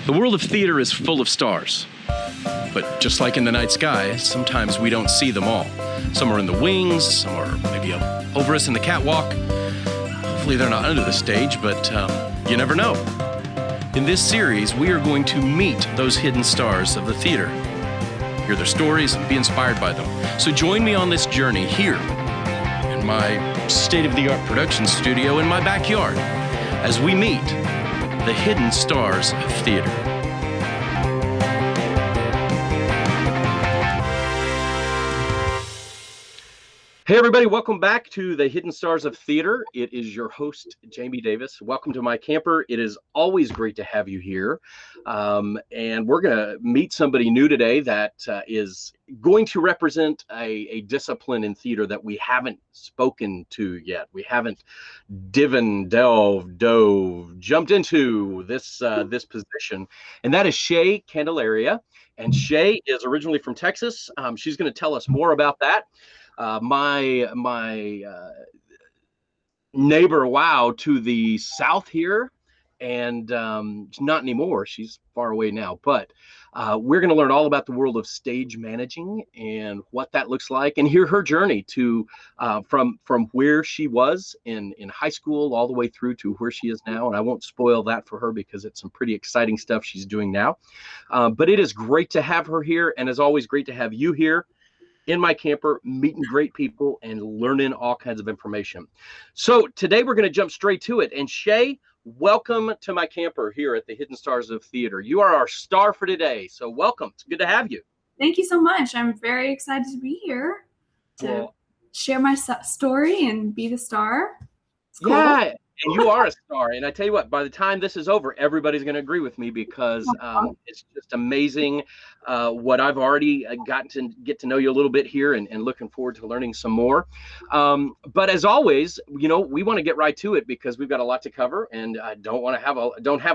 The world of theater is full of stars. But just like in the night sky, sometimes we don't see them all. Some are in the wings, some are maybe up over us in the catwalk. Hopefully they're not under the stage, but you never know. In this series, we are going to meet those hidden stars of the theater, hear their stories, and be inspired by them. So join me on this journey here in my state-of-the-art production studio in my backyard as we meet the hidden stars of theater. Hey everybody, welcome back to the Hidden Stars of Theater. It is your host, Jamie Davis. Welcome to my camper. It is always great to have you here. And we're going to meet somebody new today that is going to represent a discipline in theater that we haven't spoken to yet. We haven't jumped into this position. And that is Shae Candelaria. And Shae is originally from Texas. She's going to tell us more about that. My neighbor, wow, to the south here, and not anymore. She's far away now, but we're going to learn all about the world of stage managing and what that looks like, and hear her journey to from where she was in high school all the way through to where she is now. And I won't spoil that for her because it's some pretty exciting stuff she's doing now. But it is great to have her here, and as always, great to have you here in my camper, meeting great people and learning all kinds of information. So today we're going to jump straight to it. And Shae, welcome to my camper here at the Hidden Stars of Theater. You are our star for today. So welcome. It's good to have you. Thank you so much. I'm very excited to be here to share my story and be the star. It's cool. Yeah. And you are a star. And I tell you what, by the time this is over, everybody's going to agree with me because it's just amazing what I've already gotten to get to know you a little bit here and looking forward to learning some more. But as always, you know, we want to get right to it because we've got a lot to cover and I don't have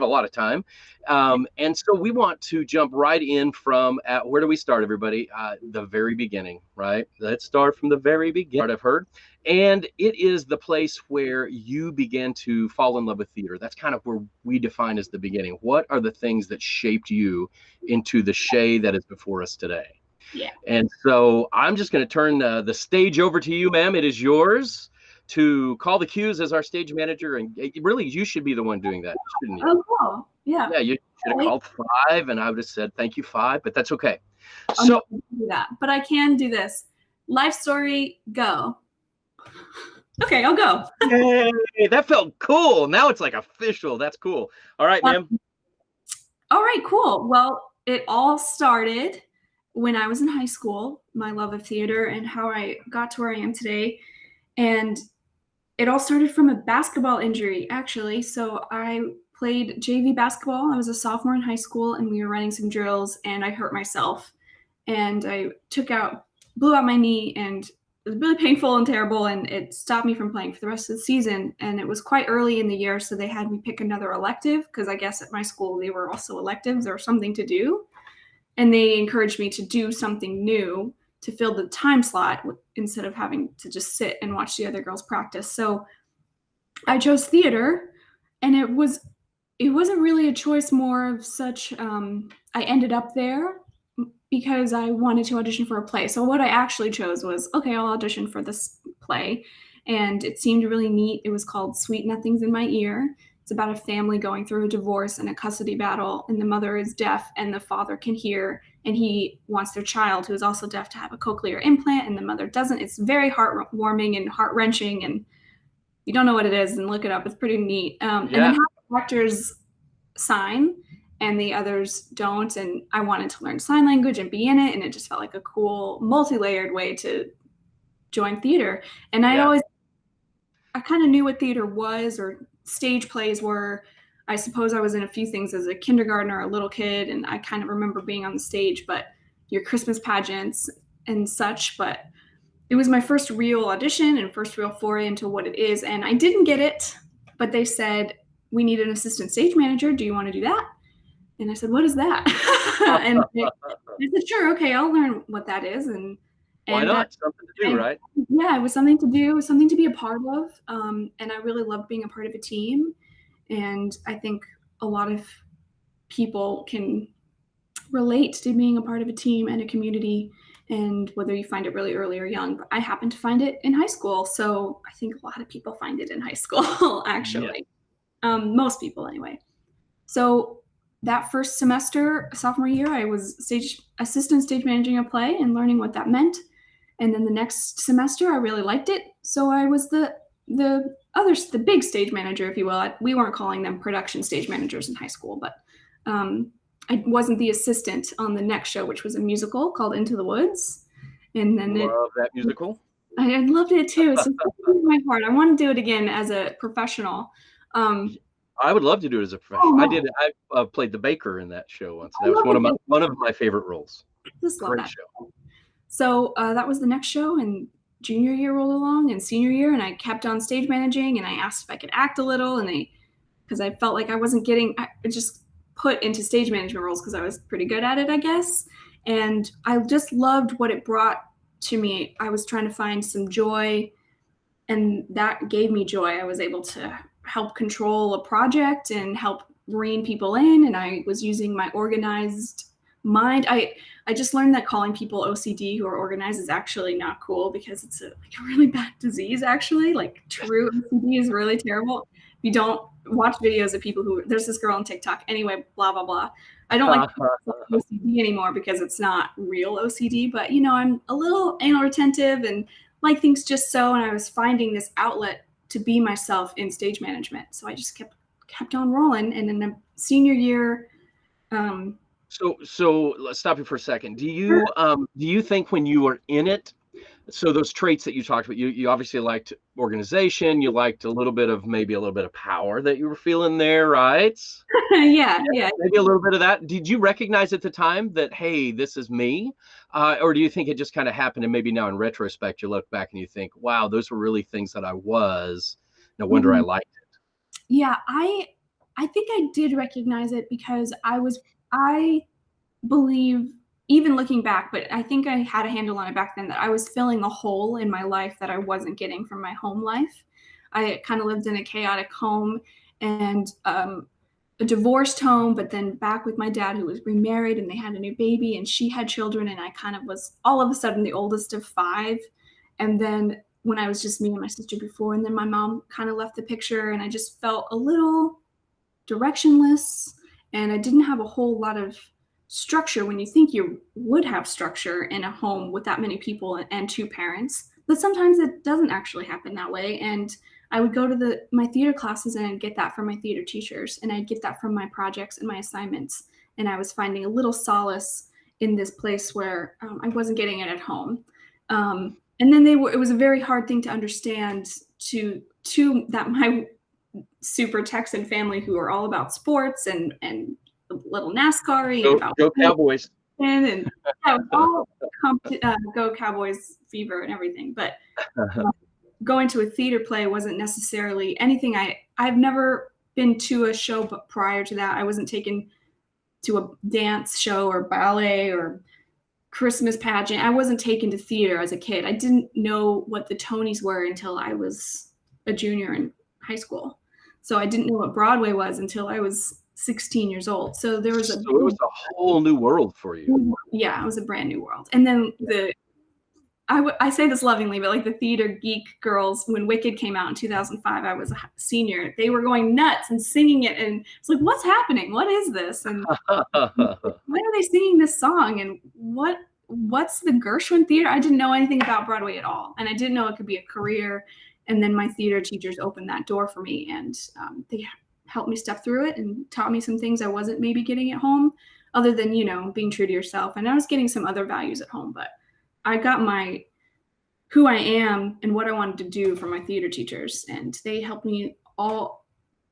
a lot of time. And so we want to jump right in from where do we start, everybody? The very beginning, right? Let's start from the very beginning. I've heard. And it is the place where you began to fall in love with theater. That's kind of where we define as the beginning. What are the things that shaped you into the Shae that is before us today? Yeah. And so I'm just going to turn the stage over to you, ma'am. It is yours to call the cues as our stage manager. And really, you should be the one doing that, shouldn't you? Oh, cool. Yeah. Yeah, you should have called 5, and I would have said, thank you, 5, but that's okay. I'm not gonna do that, but I can do this. Life story, go. Okay, I'll go. Hey, that felt cool. Now it's like official. That's cool. All right, ma'am. All right, cool. Well, it all started when I was in high school, my love of theater and how I got to where I am today. And it all started from a basketball injury, actually. So I played JV basketball. I was a sophomore in high school, and we were running some drills, and I hurt myself. And I blew out my knee, and it was really painful and terrible, and it stopped me from playing for the rest of the season. And it was quite early in the year, so they had me pick another elective because I guess at my school they were also electives or something to do. And they encouraged me to do something new to fill the time slot instead of having to just sit and watch the other girls practice. So I chose theater, and it wasn't really a choice, more of such I ended up there because I wanted to audition for a play. So what I actually chose was, okay, I'll audition for this play. And it seemed really neat. It was called Sweet Nothings in My Ear. It's about a family going through a divorce and a custody battle, and the mother is deaf and the father can hear, and he wants their child, who is also deaf, to have a cochlear implant, and the mother doesn't. It's very heartwarming and heart-wrenching, and you don't know what it is, and look it up. It's pretty neat. And then half the actors sign, and the others don't, and I wanted to learn sign language and be in it, and it just felt like a cool, multi-layered way to join theater. And I kind of knew what theater was, or stage plays were. I suppose I was in a few things as a kindergartner, a little kid, and I kind of remember being on the stage, but your Christmas pageants and such. But it was my first real audition and first real foray into what it is, and I didn't get it, but they said, we need an assistant stage manager. Do you want to do that? And I said, what is that? And I said, sure, okay, I'll learn what that is. And why not? Something to do, right? Yeah, it was something to do, something to be a part of. And I really loved being a part of a team. And I think a lot of people can relate to being a part of a team and a community, and whether you find it really early or young. But I happened to find it in high school, so I think a lot of people find it in high school, Yeah. actually. Most people, anyway. So that first semester, sophomore year, I was assistant stage managing a play and learning what that meant. And then the next semester, I really liked it, so I was the big stage manager, if you will. We weren't calling them production stage managers in high school, but I wasn't the assistant on the next show, which was a musical called Into the Woods. And then Love that musical. I loved it too. It's just my heart. I want to do it again as a professional. I would love to do it as a professional. I did. I played the baker in that show once. That was one of my favorite roles. Just love Great that show. So that was the next show, and junior year rolled along, and senior year, and I kept on stage managing, and I asked if I could act a little, and because I felt like I wasn't getting, I just put into stage management roles because I was pretty good at it, I guess. And I just loved what it brought to me. I was trying to find some joy, and that gave me joy. I was able to help control a project and help rein people in, and I was using my organized mind. I just learned that calling people OCD who are organized is actually not cool, because it's a really bad disease, actually. Like, true OCD is really terrible. If you don't watch videos of people there's this girl on TikTok, anyway, blah, blah, blah. I don't like OCD anymore because it's not real OCD, but I'm a little anal retentive and like things just so, and I was finding this outlet to be myself in stage management. So I just kept on rolling. And in the senior year, So let's stop you for a second. Do you think when you were in it, so those traits that you talked about, you obviously liked organization, you liked maybe a little bit of power that you were feeling there, right? yeah. Maybe a little bit of that. Did you recognize at the time that, hey, this is me? Or do you think it just kind of happened, and maybe now in retrospect, you look back and you think, wow, those were really things that I was. No wonder I liked it. Yeah, I think I did recognize it, because I believe, even looking back, but I think I had a handle on it back then, that I was filling a hole in my life that I wasn't getting from my home life. I kind of lived in a chaotic home, and a divorced home, but then back with my dad, who was remarried, and they had a new baby, and she had children, and I kind of was all of a sudden the oldest of 5. And then when I was just me and my sister before, and then my mom kind of left the picture, and I just felt a little directionless, and I didn't have a whole lot of structure when you think you would have structure in a home with that many people and 2 parents. But sometimes it doesn't actually happen that way. And I would go to my theater classes, and I'd get that from my theater teachers, and I'd get that from my projects and my assignments. And I was finding a little solace in this place where I wasn't getting it at home. And then it was a very hard thing to understand to that my super Texan family, who are all about sports and a little NASCAR and about Go Cowboys. And yeah, it was all go Cowboys fever and everything. But going to a theater play wasn't necessarily anything. I've never been to a show, but prior to that, I wasn't taken to a dance show or ballet or Christmas pageant. I wasn't taken to theater as a kid. I didn't know what the Tonys were until I was a junior in high school. So I didn't know what Broadway was until I was 16 years old. So it was a whole new world for you. Yeah, it was a brand new world. And then I say this lovingly, but like the theater geek girls, when Wicked came out in 2005, I was a senior. They were going nuts and singing it, and it's like, what's happening? What is this? And why are they singing this song? And what's the Gershwin Theater? I didn't know anything about Broadway at all, and I didn't know it could be a career. And then my theater teachers opened that door for me, and they helped me step through it and taught me some things I wasn't maybe getting at home, other than, being true to yourself. And I was getting some other values at home, but I got who I am and what I wanted to do from my theater teachers. And they helped me all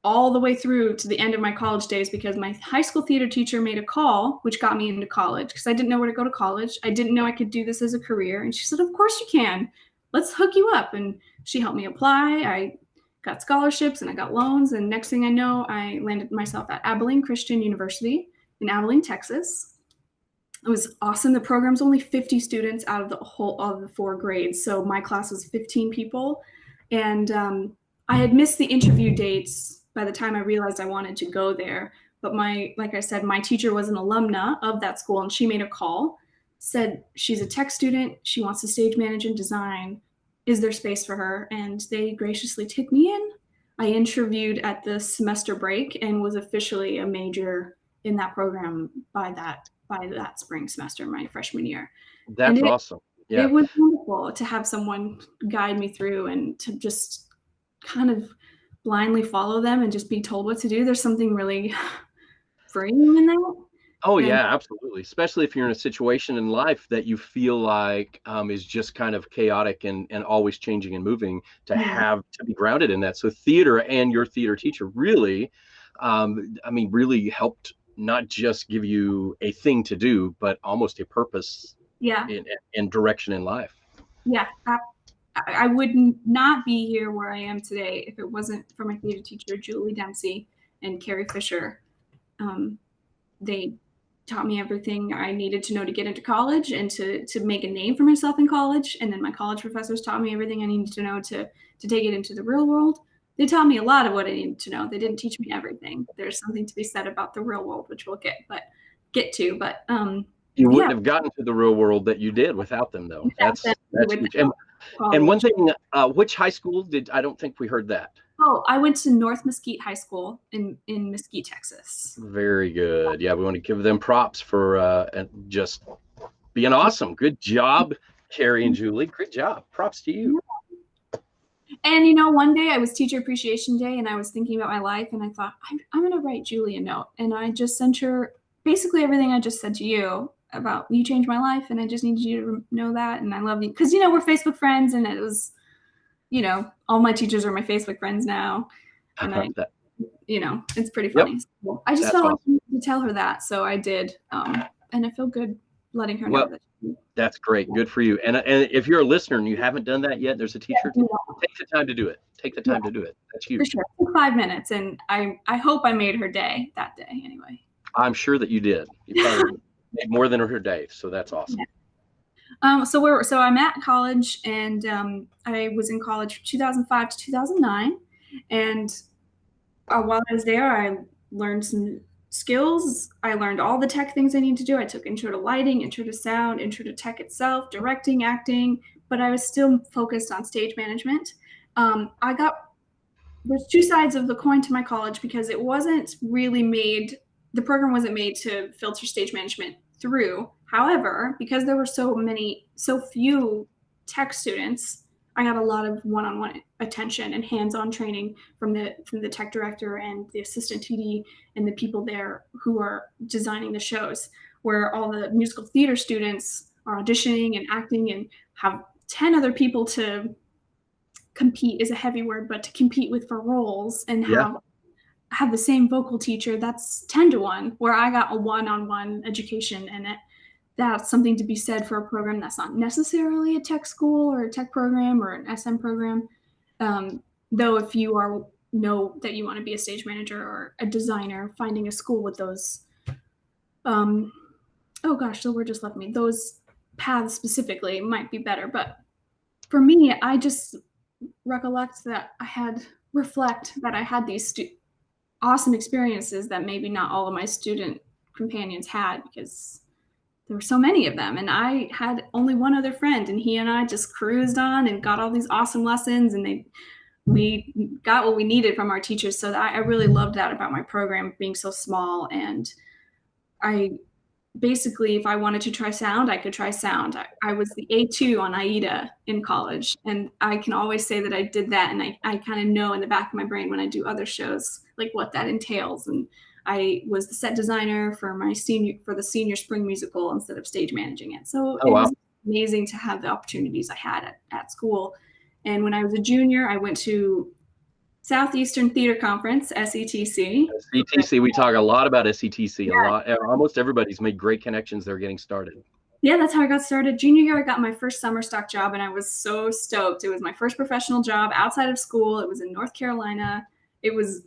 the way through to the end of my college days, because my high school theater teacher made a call, which got me into college, because I didn't know where to go to college. I didn't know I could do this as a career. And she said, of course you can. Let's hook you up. And she helped me apply. I got scholarships and I got loans. And next thing I know, I landed myself at Abilene Christian University in Abilene, Texas. It was awesome. The program's only 50 students out of the 4 grades. So my class was 15 people. And I had missed the interview dates by the time I realized I wanted to go there. But like I said, my teacher was an alumna of that school, and she made a call, said she's a tech student, she wants to stage manage and design. Is there space for her? And they graciously took me in. I interviewed at the semester break and was officially a major in that program by that spring semester, my freshman year. And That's awesome. Yeah. it was wonderful to have someone guide me through and to just kind of blindly follow them and just be told what to do. There's something really freeing in that. Oh And yeah, absolutely. Especially if you're in a situation in life that you feel like is just kind of chaotic and always changing and moving, to have to be grounded in that. So theater and your theater teacher really, really helped not just give you a thing to do, but almost a purpose yeah, and direction in life. yeah. I would not be here where I am today if it wasn't for my theater teacher, Julie Dempsey and Carrie Fisher. They taught me everything I needed to know to get into college and to make a name for myself in college. And then my college professors taught me everything I needed to know to take it into the real world. They taught me a lot of what I needed to know. They didn't teach me everything. There's something to be said about the real world, which we'll get to. But you wouldn't have gotten to the real world that you did without them, though. That's huge. And one thing, which high school I don't think we heard that. Oh, I went to North Mesquite High School in Mesquite, Texas. Very good. Yeah, we want to give them props for just being awesome. Good job, Carrie and Julie. Great job. Props to you. And one day I was Teacher Appreciation Day, and I was thinking about my life, and I thought, I'm going to write Julie a note. And I just sent her basically everything I just said to you about you changed my life, and I just needed you to know that, and I love you. Because, we're Facebook friends, and it was, all my teachers are my Facebook friends now. And it's pretty funny. Yep. So I just felt like I needed to tell her that, so I did. And I feel good letting her know that. That's great. Good for you. And if you're a listener and you haven't done that yet, there's a teacher. Take the time to do it. Take the time to do it. That's huge. For sure. It took 5 minutes, and I hope I made her day that day anyway. I'm sure that you did. You probably made more than her day, so that's awesome. Yeah. So I'm at college, and I was in college from 2005 to 2009, and while I was there, I learned some skills. I learned all the tech things I need to do. I took intro to lighting, intro to sound, intro to tech itself, directing, acting, but I was still focused on stage management. There's two sides of the coin to my college, because it wasn't really the program wasn't made to filter stage management through. However, because there were so few tech students, I got a lot of one-on-one attention and hands-on training from the tech director and the assistant TD and the people there who are designing the shows, where all the musical theater students are auditioning and acting and have 10 other people to compete is a heavy word, but to compete with for roles and have the same vocal teacher. That's 10 to 1, where I got a one-on-one education, and that's something to be said for a program that's not necessarily a tech school or a tech program or an SM program. Though if you know that you want to be a stage manager or a designer, finding a school with those, the word just left me, those paths specifically might be better. But for me, I just reflect that I had these awesome experiences that maybe not all of my student companions had, because there were so many of them, and I had only one other friend, and he and I just cruised on and got all these awesome lessons, and we got what we needed from our teachers. So I really loved that about my program being so small. And I basically, if I wanted to try sound, I could try sound. I was the A2 on AIDA in college, and I can always say that I did that, and I kind of know in the back of my brain when I do other shows like what that entails. And I was the set designer for the senior spring musical instead of stage managing it. So it was amazing to have the opportunities I had at school. And when I was a junior, I went to Southeastern Theater Conference, SETC. SETC, we talk a lot about SETC. A lot. Almost everybody's made great connections there getting started. Yeah, that's how I got started. Junior year, I got my first summer stock job, and I was so stoked. It was my first professional job outside of school. It was in North Carolina. It was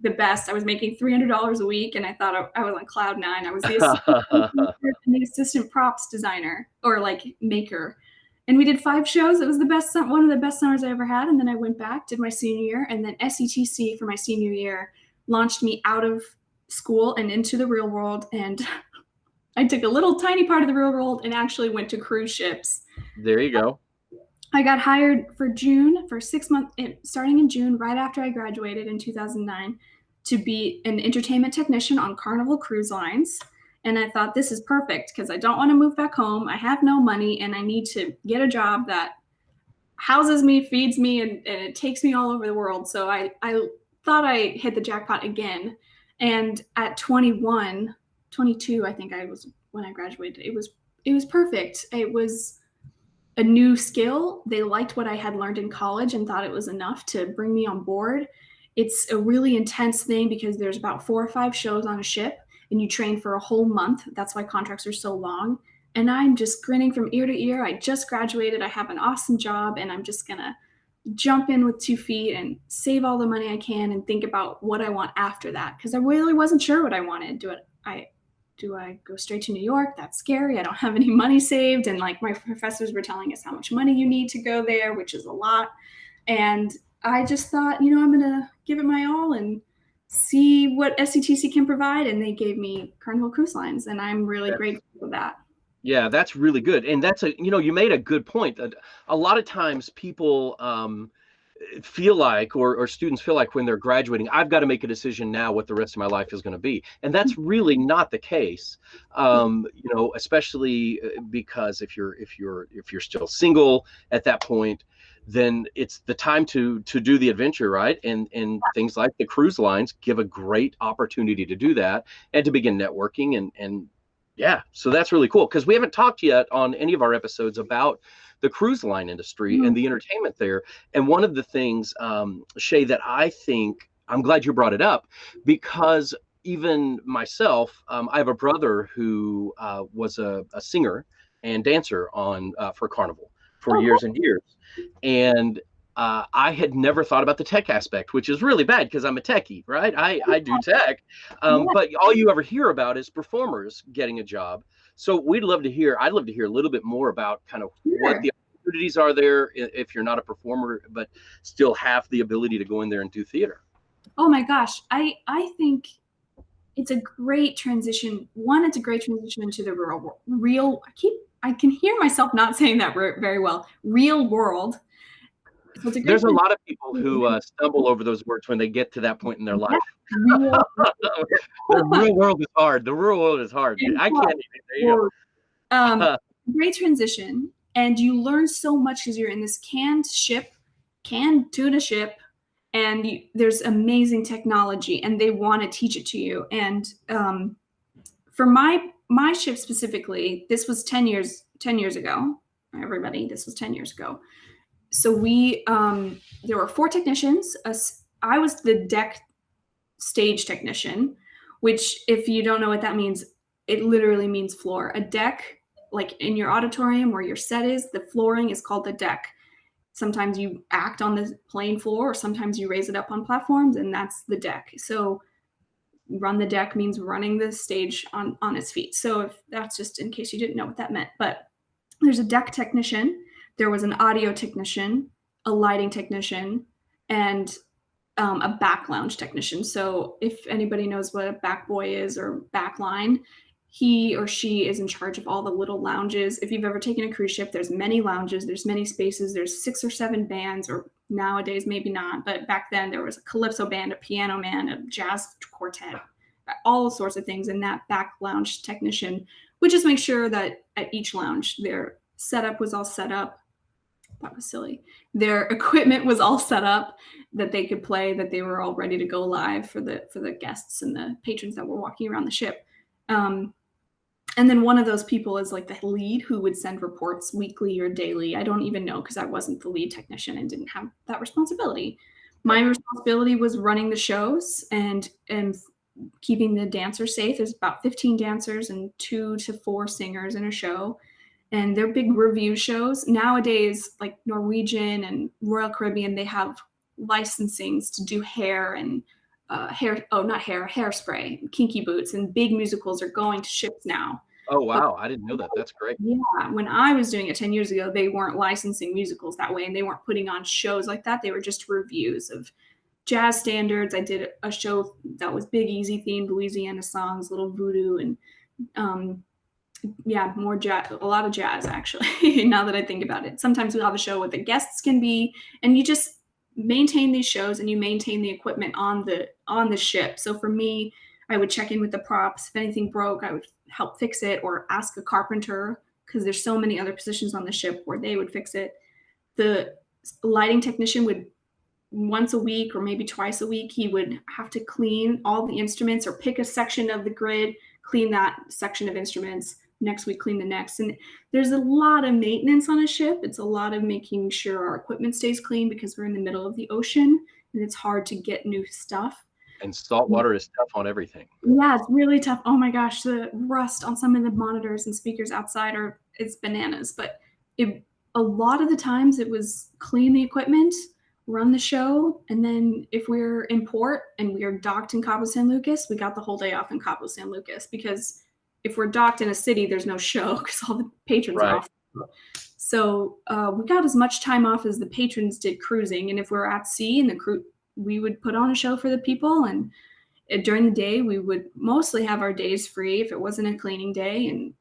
the best. I was making $300 a week, and I thought I was on cloud nine. I was the assistant props designer or maker. And we did 5 shows. It was one of the best summers I ever had. And then I went back, did my senior year, and then SETC for my senior year launched me out of school and into the real world. And I took a little tiny part of the real world and actually went to cruise ships. There you go. I got hired for June, for 6 months, starting in June, right after I graduated in 2009, to be an entertainment technician on Carnival Cruise Lines. And I thought, this is perfect because I don't want to move back home. I have no money and I need to get a job that houses me, feeds me, and it takes me all over the world. So I thought I hit the jackpot again. And at 21, 22, I think I was when I graduated, it was perfect. It was a new skill. They liked what I had learned in college and thought it was enough to bring me on board. It's a really intense thing because there's about 4 or 5 shows on a ship and you train for a whole month. That's why contracts are so long. And I'm just grinning from ear to ear. I just graduated. I have an awesome job and I'm just going to jump in with 2 feet and save all the money I can and think about what I want after that. Because I really wasn't sure what I wanted. Do I go straight to New York? That's scary. I don't have any money saved. And like my professors were telling us how much money you need to go there, which is a lot. And I just thought, I'm going to give it my all and see what SCTC can provide. And they gave me Carnival Cruise Lines. And I'm really grateful for that. Yeah, that's really good. And that's you made a good point. A lot of times people feel like, or students feel like when they're graduating, I've got to make a decision now what the rest of my life is going to be. And that's really not the case. Especially because if you're still single at that point, then it's the time to do the adventure, right? And things like the cruise lines give a great opportunity to do that and to begin networking and yeah, so that's really cool because we haven't talked yet on any of our episodes about the cruise line industry and the entertainment there. And one of the things, Shae, that I think, I'm glad you brought it up, because even myself, I have a brother who was a singer and dancer on for Carnival for years and years. And I had never thought about the tech aspect, which is really bad because I'm a techie, right? I do tech, but all you ever hear about is performers getting a job. So I'd love to hear a little bit more about kind of what the opportunities are there if you're not a performer, but still have the ability to go in there and do theater. Oh my gosh. I think it's a great transition. One, it's a great transition into the I can hear myself not saying that very well. Real world. So there's a lot of people who stumble over those words when they get to that point in their life. The real world is hard. The real world is hard. I can't even. Great transition. And you learn so much because you're in this canned tuna ship, and there's amazing technology, and they want to teach it to you. And for my ship specifically, this was 10 years ago. Everybody, this was 10 years ago. So there were 4 technicians. I was the deck stage technician, which if you don't know what that means, it literally means floor. A deck, like in your auditorium where your set is, the flooring is called the deck. Sometimes you act on the plain floor, or sometimes you raise it up on platforms, and that's the deck. So run the deck means running the stage on its feet. So if that's just in case you didn't know what that meant. But there's a deck technician. There was an audio technician, a lighting technician, and a back lounge technician. So if anybody knows what a back boy is or back line, he or she is in charge of all the little lounges. If you've ever taken a cruise ship, there's many lounges, there's many spaces, there's 6 or 7 bands, or nowadays maybe not, but back then there was a calypso band, a piano man, a jazz quartet, all sorts of things. And that back lounge technician would just make sure that at each lounge their setup was all set up. That was silly. Their equipment was all set up, that they could play, that they were all ready to go live for the guests and the patrons that were walking around the ship. And then one of those people is like the lead, who would send reports weekly or daily. I don't even know because I wasn't the lead technician and didn't have that responsibility. My responsibility was running the shows and keeping the dancers safe. There's about 15 dancers and 2 to 4 singers in a show. And they're big review shows. Nowadays, like Norwegian and Royal Caribbean, they have licensings to do hair and hairspray, Kinky Boots, and big musicals are going to ships now. Oh, wow. I didn't know that. That's great. Yeah. When I was doing it 10 years ago, they weren't licensing musicals that way, and they weren't putting on shows like that. They were just reviews of jazz standards. I did a show that was Big Easy themed, Louisiana songs, little voodoo, and more jazz, a lot of jazz actually. Now that I think about it, sometimes we'll have a show where the guests can be, and you just maintain these shows and you maintain the equipment on the ship. So for me, I would check in with the props. If anything broke, I would help fix it or ask a carpenter, because there's so many other positions on the ship where they would fix it. The lighting technician would, once a week or maybe twice a week, he would have to clean all the instruments or pick a section of the grid, clean that section of instruments. Next week, clean the next. And there's a lot of maintenance on a ship. It's a lot of making sure our equipment stays clean because we're in the middle of the ocean and it's hard to get new stuff. And salt water is tough on everything. Yeah, it's really tough. Oh my gosh, the rust on some of the monitors and speakers outside it's bananas. But a lot of the times it was clean the equipment, run the show, and then if we're in port and we are docked in Cabo San Lucas, we got the whole day off in Cabo San Lucas, because if we're docked in a city, there's no show because all the patrons are off. So we got as much time off as the patrons did cruising. And if we're at sea and the crew, we would put on a show for the people. And during the day, we would mostly have our days free if it wasn't a cleaning day. And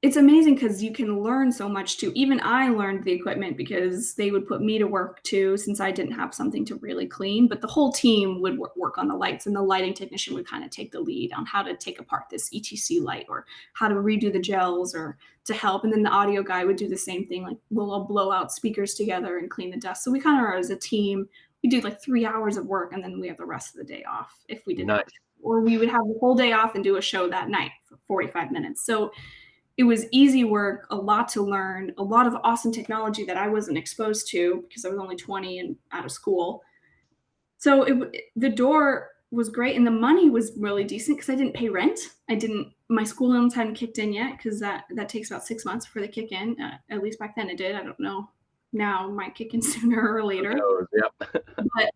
it's amazing because you can learn so much too. Even I learned the equipment because they would put me to work too, since I didn't have something to really clean. But the whole team would work on the lights, and the lighting technician would kind of take the lead on how to take apart this ETC light or how to redo the gels or to help. And then the audio guy would do the same thing, like we'll all blow out speakers together and clean the dust. So we kind of are as a team. We do like 3 hours of work and then we have the rest of the day off if we didn't. Or we would have the whole day off and do a show that night for 45 minutes. So it was easy work, a lot to learn, a lot of awesome technology that I wasn't exposed to because I was only 20 and out of school. So the door was great, and the money was really decent because I didn't pay rent. My school loans hadn't kicked in yet, because that takes about 6 months before they kick in. At least back then it did. I don't know. Now it might kick in sooner or later. Yep. But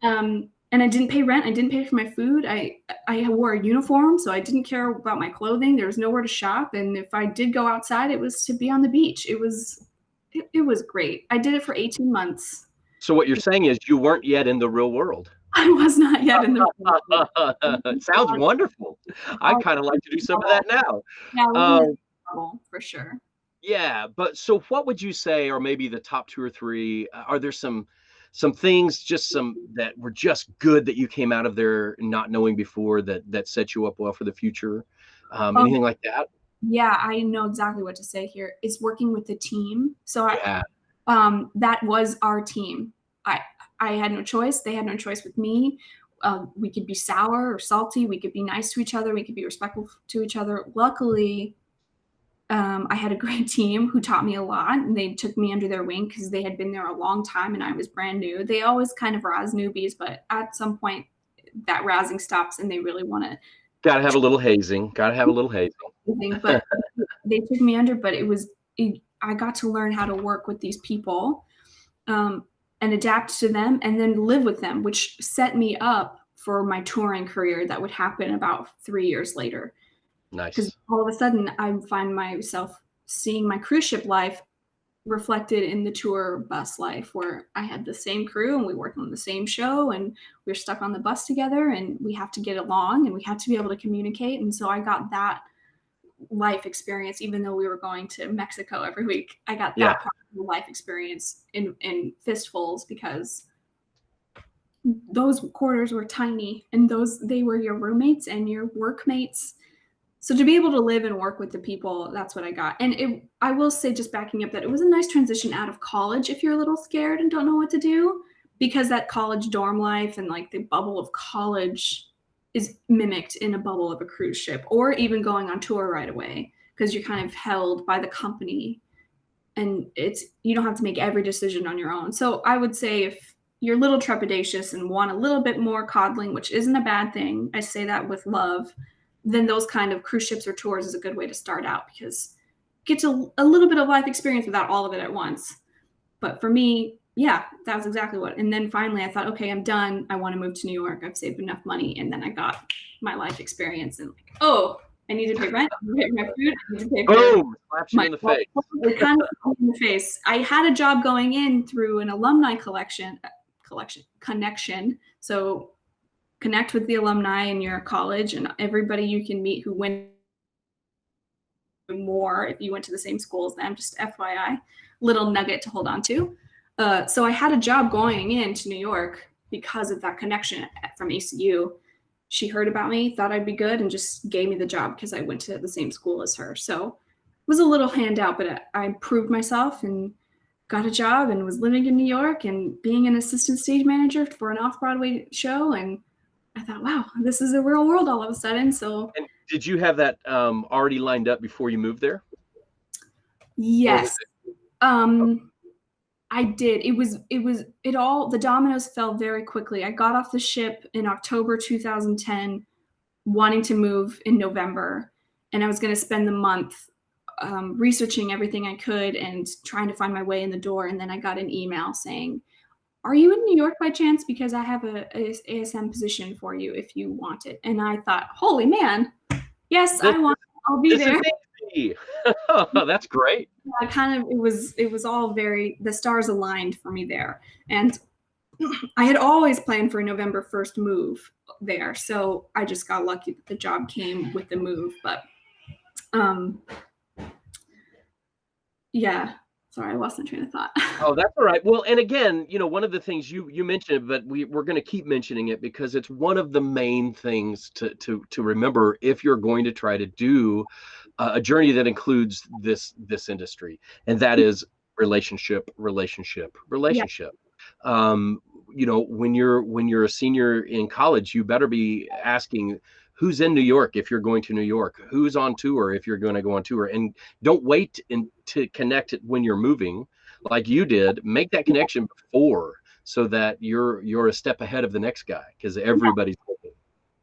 and I didn't pay rent. I didn't pay for my food. I wore a uniform, so I didn't care about my clothing. There was nowhere to shop. And if I did go outside, it was to be on the beach. It was great. I did it for 18 months. So what you're saying is you weren't yet in the real world. I was not yet in the real world. It sounds wonderful. I'd kind of like to do some of that now. Yeah, for sure. Yeah, but so what would you say are maybe the top 2 or 3? Are there some things, that were just good that you came out of there not knowing before that set you up well for the future? Anything like that? Yeah, I know exactly what to say here. It's working with the team. So that was our team. I had no choice. They had no choice with me. We could be sour or salty. We could be nice to each other. We could be respectful to each other. Luckily, I had a great team who taught me a lot, and they took me under their wing because they had been there a long time and I was brand new. They always kind of razz newbies, but at some point that razzing stops and they really want to. Gotta have a little hazing. But they took me under, but I got to learn how to work with these people and adapt to them and then live with them, which set me up for my touring career that would happen about 3 years later. Nice. Because all of a sudden I find myself seeing my cruise ship life reflected in the tour bus life, where I had the same crew and we worked on the same show and we're stuck on the bus together and we have to get along and we have to be able to communicate. And so I got that life experience, even though we were going to Mexico every week. I got that part of the life experience in fistfuls, because those quarters were tiny and they were your roommates and your workmates. So to be able to live and work with the people, that's what I got. And I will say, just backing up, that it was a nice transition out of college if you're a little scared and don't know what to do, because that college dorm life and like the bubble of college is mimicked in a bubble of a cruise ship, or even going on tour right away, because you're kind of held by the company and you don't have to make every decision on your own. So I would say if you're a little trepidatious and want a little bit more coddling, which isn't a bad thing, I say that with love, then those kind of cruise ships or tours is a good way to start out, because you get to a little bit of life experience without all of it at once. But for me, yeah, that was exactly what. And then finally I thought, okay, I'm done. I want to move to New York. I've saved enough money. And then I got my life experience and like, oh, I need to pay rent. I need to pay my food. I need to pay boom, slaps you in the face. It kind of in the face. I had a job going in through an alumni collection. connection. So connect with the alumni in your college and everybody you can meet who went more if you went to the same school as them. Just FYI, little nugget to hold on to. So I had a job going into New York because of that connection from ACU. She heard about me, thought I'd be good, and just gave me the job because I went to the same school as her. So it was a little handout, but I proved myself and got a job and was living in New York and being an assistant stage manager for an off-Broadway show. And I thought, wow, this is a real world all of a sudden. So, And did you have that already lined up before you moved there? yes, I did. It all, the dominoes fell very quickly. I got off the ship in October 2010, wanting to move in November. And I was going to spend the month researching everything I could and trying to find my way in the door. And then I got an email saying, are you in New York by chance? Because I have a ASM position for you if you want it. And I thought, holy man, yes, I want it. I'll be there. That's great. Yeah, kind of, it was all very, the stars aligned for me there. And I had always planned for a November 1st move there. So I just got lucky that the job came with the move. But yeah, sorry, I lost my train of thought. Oh, that's all right. Well, and again, one of the things you mentioned, but we're going to keep mentioning it because it's one of the main things to remember if you're going to try to do a journey that includes this industry, and that is relationship. When you're a senior in college, you better be asking who's in New York if you're going to New York, who's on tour if you're going to go on tour, and don't wait to connect it when you're moving like you did. Make that connection before so that you're a step ahead of the next guy, because everybody's looking.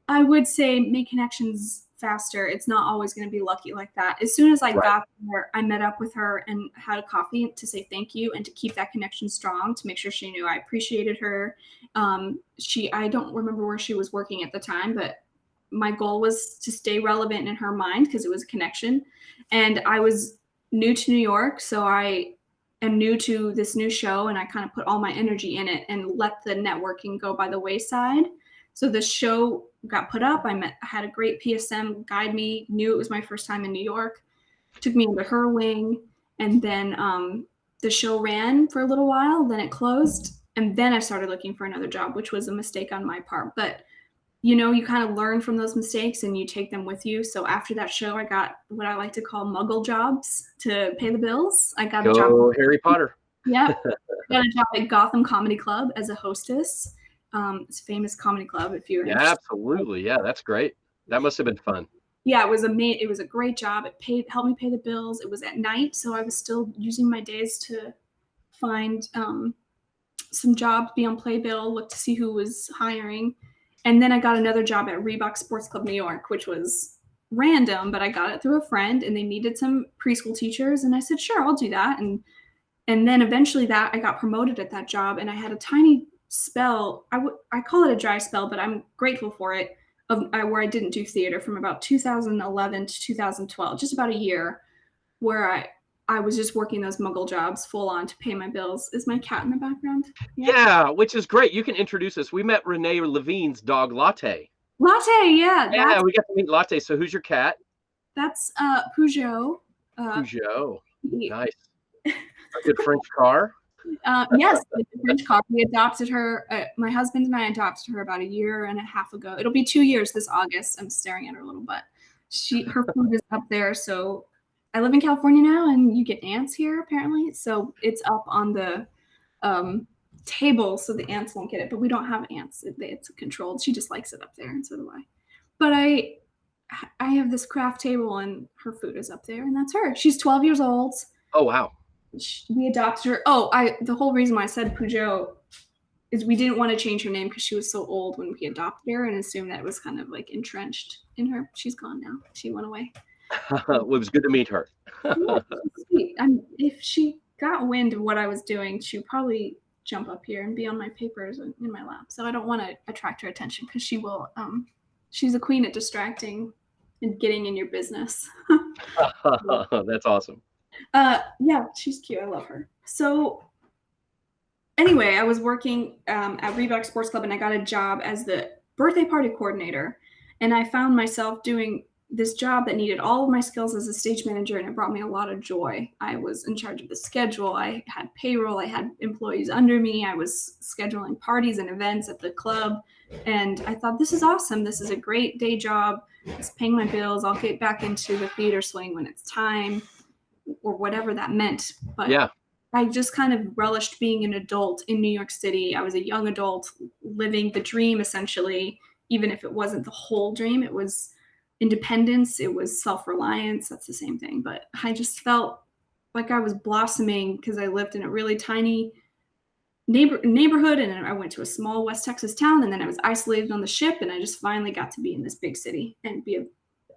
I would say make connections faster. It's not always going to be lucky like that. As soon as I got there, I met up with her and had a coffee to say thank you and to keep that connection strong, to make sure she knew I appreciated her. I don't remember where she was working at the time, but my goal was to stay relevant in her mind because it was a connection. And I was new to New York, so I am new to this new show, and I kind of put all my energy in it and let the networking go by the wayside. So the show got put up. I had a great PSM guide me, knew it was my first time in New York, took me under her wing, and then the show ran for a little while, then it closed, and then I started looking for another job, which was a mistake on my part. But you kind of learn from those mistakes and you take them with you. So after that show, I got what I like to call muggle jobs to pay the bills. I got a job. Harry Potter. Yeah. Got a job at Gotham Comedy Club as a hostess. It's a famous comedy club if you're interested. Absolutely. Yeah, that's great. That must have been fun. Yeah, it was a great job. It helped me pay the bills. It was at night, so I was still using my days to find some jobs, be on Playbill, look to see who was hiring. And then I got another job at Reebok Sports Club New York, which was random, but I got it through a friend, and they needed some preschool teachers, and I said, sure, I'll do that. And then eventually I got promoted at that job, and I had a tiny spell. I call it a dry spell, but I'm grateful for it, where I didn't do theater from about 2011 to 2012, just about a year, where I was just working those muggle jobs full on to pay my bills. Is my cat in the background? Yeah, which is great. You can introduce us. We met Renee Levine's dog, Latte. Latte, yeah. Yeah, we got to meet Latte. So who's your cat? That's Peugeot. Peugeot. Nice. A good French car. Yes, a French car. We adopted her. My husband and I adopted her about a year and a half ago. It'll be 2 years this August. I'm staring at her a little bit. Her food is up there, so I live in California now, and you get ants here apparently. So it's up on the table, so the ants won't get it. But we don't have ants. It's controlled. She just likes it up there, and so do I. But I have this craft table, and her food is up there, and that's her. She's 12 years old. Oh wow. We adopted her. The whole reason why I said Peugeot is we didn't want to change her name because she was so old when we adopted her, and assumed that it was kind of like entrenched in her. She's gone now. She went away. It was good to meet her. Yeah, sweet. If she got wind of what I was doing, she would probably jump up here and be on my papers in my lap. So I don't want to attract her attention because she will. She's a queen at distracting and getting in your business. That's awesome. Yeah, she's cute. I love her. So anyway, I was working at Reebok Sports Club, and I got a job as the birthday party coordinator. And I found myself doing this job that needed all of my skills as a stage manager, and it brought me a lot of joy. I was in charge of the schedule. I had payroll. I had employees under me. I was scheduling parties and events at the club. And I thought, this is awesome. This is a great day job. It's paying my bills. I'll get back into the theater swing when it's time, or whatever that meant. But Yeah. I just kind of relished being an adult in New York City. I was a young adult living the dream, essentially, even if it wasn't the whole dream. It was independence, it was self-reliance. That's the same thing. But I just felt like I was blossoming because I lived in a really tiny neighborhood, and I went to a small West Texas town, and then I was isolated on the ship, and I just finally got to be in this big city and be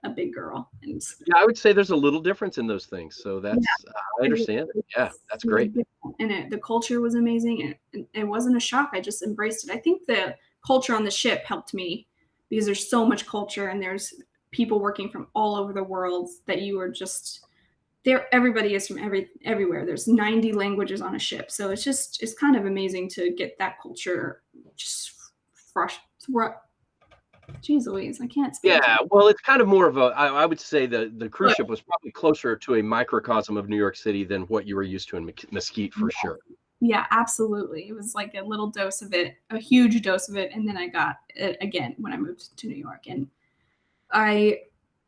a big girl. And Yeah, I would say there's a little difference in those things. So yeah, that's, I understand it. Yeah, that's great. And the culture was amazing, and it wasn't a shock. I just embraced it. I think the culture on the ship helped me because there's so much culture, and there's people working from all over the world that you are just there. Everybody is from everywhere. There's 90 languages on a ship, so it's kind of amazing to get that culture just fresh. Jeez Louise, I can't speak. Yeah, well, it's kind of more of I would say the cruise ship was probably closer to a microcosm of New York City than what you were used to in Mesquite, for sure. Yeah, absolutely. It was like a little dose of it, a huge dose of it, and then I got it again when I moved to New York, and I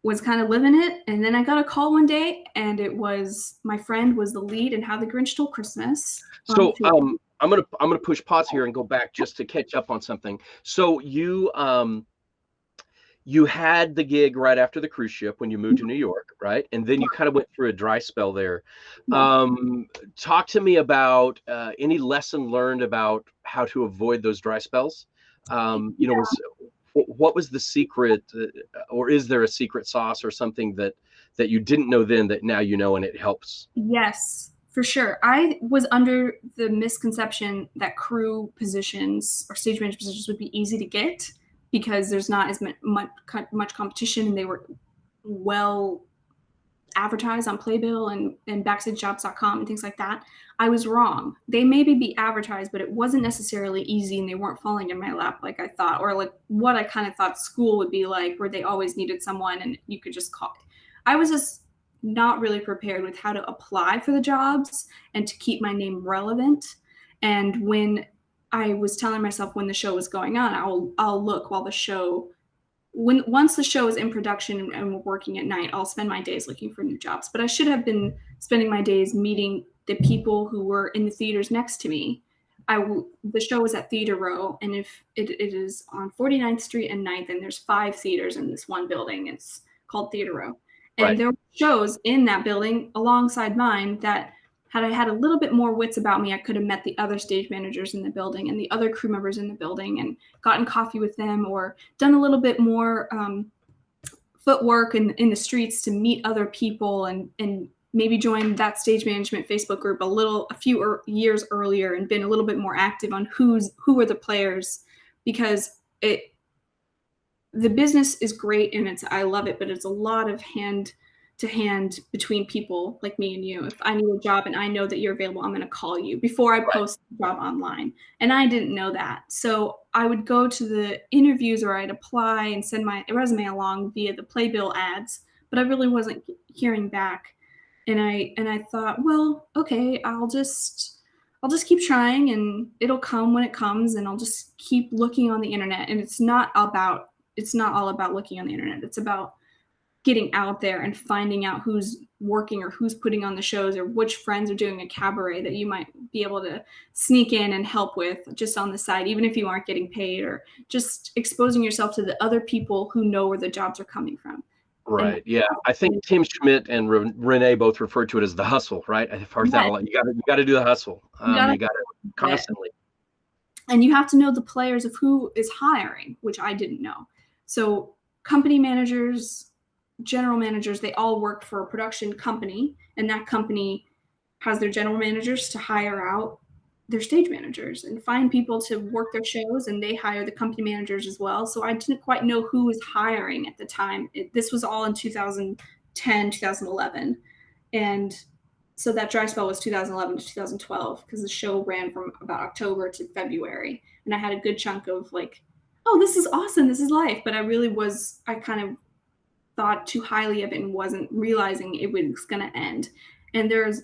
was kind of living it. And then I got a call one day, and it was my friend was the lead in How the Grinch Stole Christmas. So I'm gonna push pause here and go back just to catch up on something. So you had the gig right after the cruise ship when you moved to New York, right? And then you kind of went through a dry spell there. Talk to me about any lesson learned about how to avoid those dry spells. What was the secret, or is there a secret sauce or something that you didn't know then that now you know and it helps? Yes, for sure. I was under the misconception that crew positions or stage manager positions would be easy to get because there's not as much competition, and they were well advertised on Playbill and BackstageJobs.com and things like that. I was wrong. They maybe be advertised, but it wasn't necessarily easy, and they weren't falling in my lap like I thought, or like what I kind of thought school would be like, where they always needed someone and you could just call. I was just not really prepared with how to apply for the jobs and to keep my name relevant. And when I was telling myself when the show was going on, I'll look while the show once the show is in production and we're working at night, I'll spend my days looking for new jobs. But I should have been spending my days meeting the people who were in the theaters next to me. The show was at Theater Row, and if it is on 49th Street and 9th, and there's 5 theaters in this one building. It's called Theater Row. And there were shows in that building alongside mine that had I had a little bit more wits about me, I could have met the other stage managers in the building and the other crew members in the building and gotten coffee with them, or done a little bit more footwork in the streets to meet other people, and maybe join that stage management Facebook group a few years earlier, and been a little bit more active on who are the players, because the business is great and I love it, but it's a lot of hand to hand between people like me and you. If I need a job and I know that you're available, I'm going to call you before I post the job online. And I didn't know that. So I would go to the interviews, or I'd apply and send my resume along via the Playbill ads, but I really wasn't hearing back. And I thought, well, okay, I'll just keep trying, and it'll come when it comes, and I'll just keep looking on the internet. And it's not all about looking on the internet. It's about getting out there and finding out who's working or who's putting on the shows, or which friends are doing a cabaret that you might be able to sneak in and help with just on the side, even if you aren't getting paid, or just exposing yourself to the other people who know where the jobs are coming from. Right. Yeah. I think Tim Schmidt and Renee both referred to it as the hustle, right? I've heard that a lot. You got to do the hustle. You got to constantly. And you have to know the players of who is hiring, which I didn't know. So company managers, general managers, they all work for a production company, and that company has their general managers to hire out their stage managers and find people to work their shows, and they hire the company managers as well. So I didn't quite know who was hiring at the time. This was all in 2010, 2011. And So that dry spell was 2011 to 2012 because the show ran from about October to February. And I had a good chunk of like, oh, this is awesome. This is life. But I kind of thought too highly of it and wasn't realizing it was going to end. And there's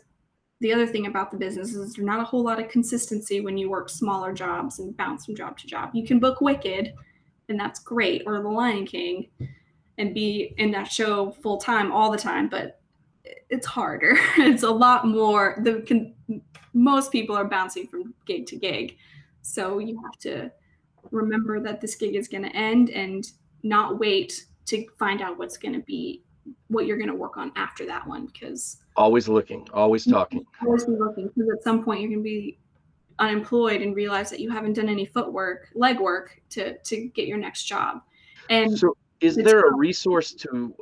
the other thing about the business is there's not a whole lot of consistency when you work smaller jobs and bounce from job to job. You can book Wicked, and that's great, or The Lion King, and be in that show full time all the time, but it's harder. It's a lot more. Most people are bouncing from gig to gig, so you have to remember that this gig is going to end and not wait to find out what you're going to work on after that one, because Always looking, always talking. always be looking, because at some point you're going to be unemployed and realize that you haven't done any legwork to get your next job. And so is there a resource to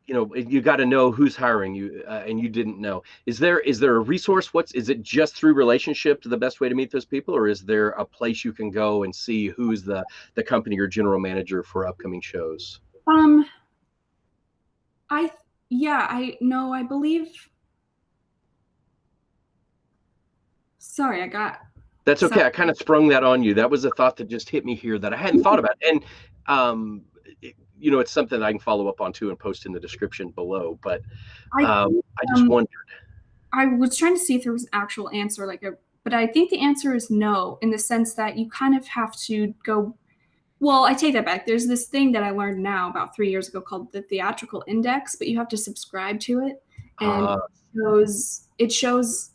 you got to know who's hiring you, and you didn't know? Is there a resource? Is it just through relationship to the best way to meet those people, or is there a place you can go and see who's the company or general manager for upcoming shows? I believe. Sorry, That's okay. I kind of sprung that on you. That was a thought that just hit me here that I hadn't thought about. And it's something I can follow up on too and post in the description below. But I just wondered. I was trying to see if there was an actual answer, but I think the answer is no, in the sense that you kind of have to go. Well, I take that back. There's this thing that I learned now about 3 years ago called the Theatrical Index, but you have to subscribe to it, and it shows,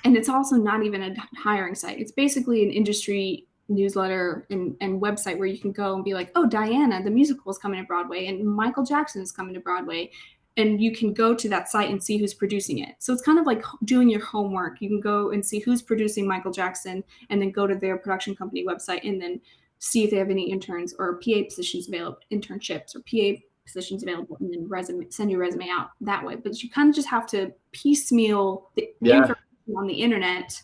and it's also not even a hiring site. It's basically an industry newsletter and website where you can go and be like, oh, Diana, the musical is coming to Broadway, and Michael Jackson is coming to Broadway. And you can go to that site and see who's producing it. So it's kind of like doing your homework. You can go and see who's producing Michael Jackson, and then go to their production company website and then see if they have any interns or PA positions available, internships or PA positions available, and then send your resume out that way. But you kind of just have to piecemeal the information on the internet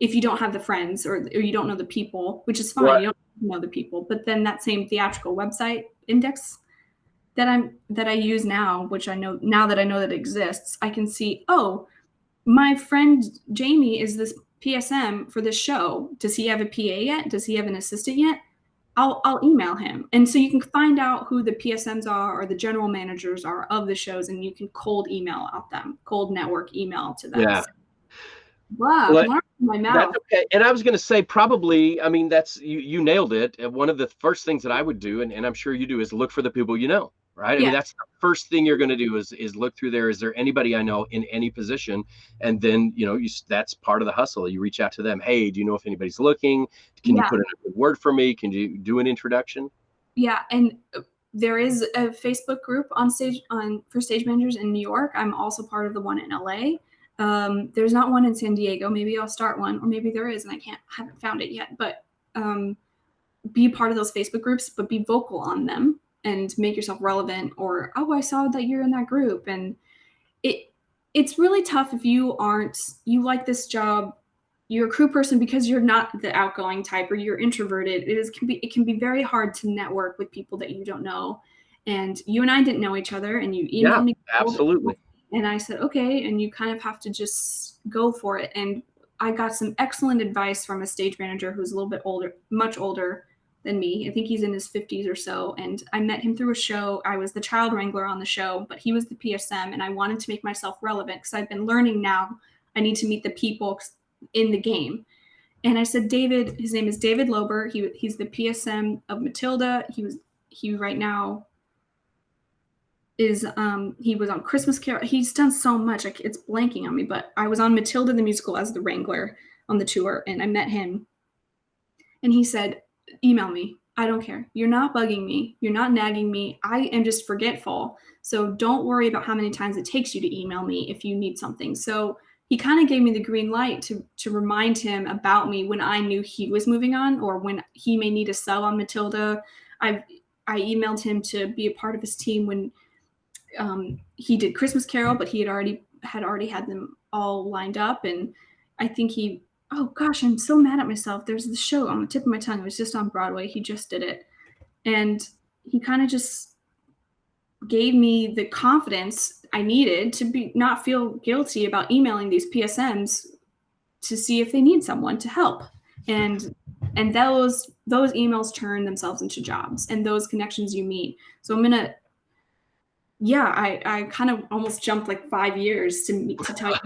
if you don't have the friends or you don't know the people, which is fine. Right. You don't know the people. But then that same theatrical website index that I use now, which I know now that I know that it exists, I can see, oh, my friend Jamie is this PSM for this show. Does he have a PA yet? Does he have an assistant yet? I'll email him. And so you can find out who the PSMs are or the general managers are of the shows, and you can cold network email to them. Yeah. So, wow, my mouth. That's okay. And I was going to say, probably, I mean, that's you nailed it. One of the first things that I would do, and I'm sure you do, is look for the people you know, right? Yeah. I mean, that's the first thing you're going to do is look through there. Is there anybody I know in any position? And then, that's part of the hustle. You reach out to them. Hey, do you know if anybody's looking? Can you put in a good word for me? Can you do an introduction? Yeah. And there is a Facebook group for stage managers in New York. I'm also part of the one in LA. There's not one in San Diego. Maybe I'll start one, or maybe there is and I haven't found it yet. But be part of those Facebook groups, but be vocal on them and make yourself relevant. Or, oh, I saw that you're in that group. And it's really tough if you like this job, you're a crew person because you're not the outgoing type or you're introverted. It can be very hard to network with people that you don't know. And you and I didn't know each other, and you emailed me. Absolutely. And I said, okay. And you kind of have to just go for it. And I got some excellent advice from a stage manager who's a little bit older, much older than me. I think he's in his 50s or so. And I met him through a show. I was the child wrangler on the show, but he was the PSM. And I wanted to make myself relevant because I've been learning now. I need to meet the people in the game. And I said, David, his name is David Lober. He's the PSM of Matilda. He right now is he was on Christmas Carol. He's done so much, it's blanking on me, but I was on Matilda the musical as the wrangler on the tour, and I met him, and he said, email me. I don't care. You're not bugging me. You're not nagging me. I am just forgetful. So don't worry about how many times it takes you to email me if you need something. So he kind of gave me the green light to remind him about me when I knew he was moving on, or when he may need a sub on Matilda. I emailed him to be a part of his team when he did Christmas Carol, but he had already had them all lined up. And I think oh gosh, I'm so mad at myself. There's the show on the tip of my tongue. It was just on Broadway. He just did it. And he kind of just gave me the confidence I needed to be not feel guilty about emailing these PSMs to see if they need someone to help. And those emails turn themselves into jobs, and those connections you meet. So I'm gonna, yeah, I kind of almost jumped like 5 years to tell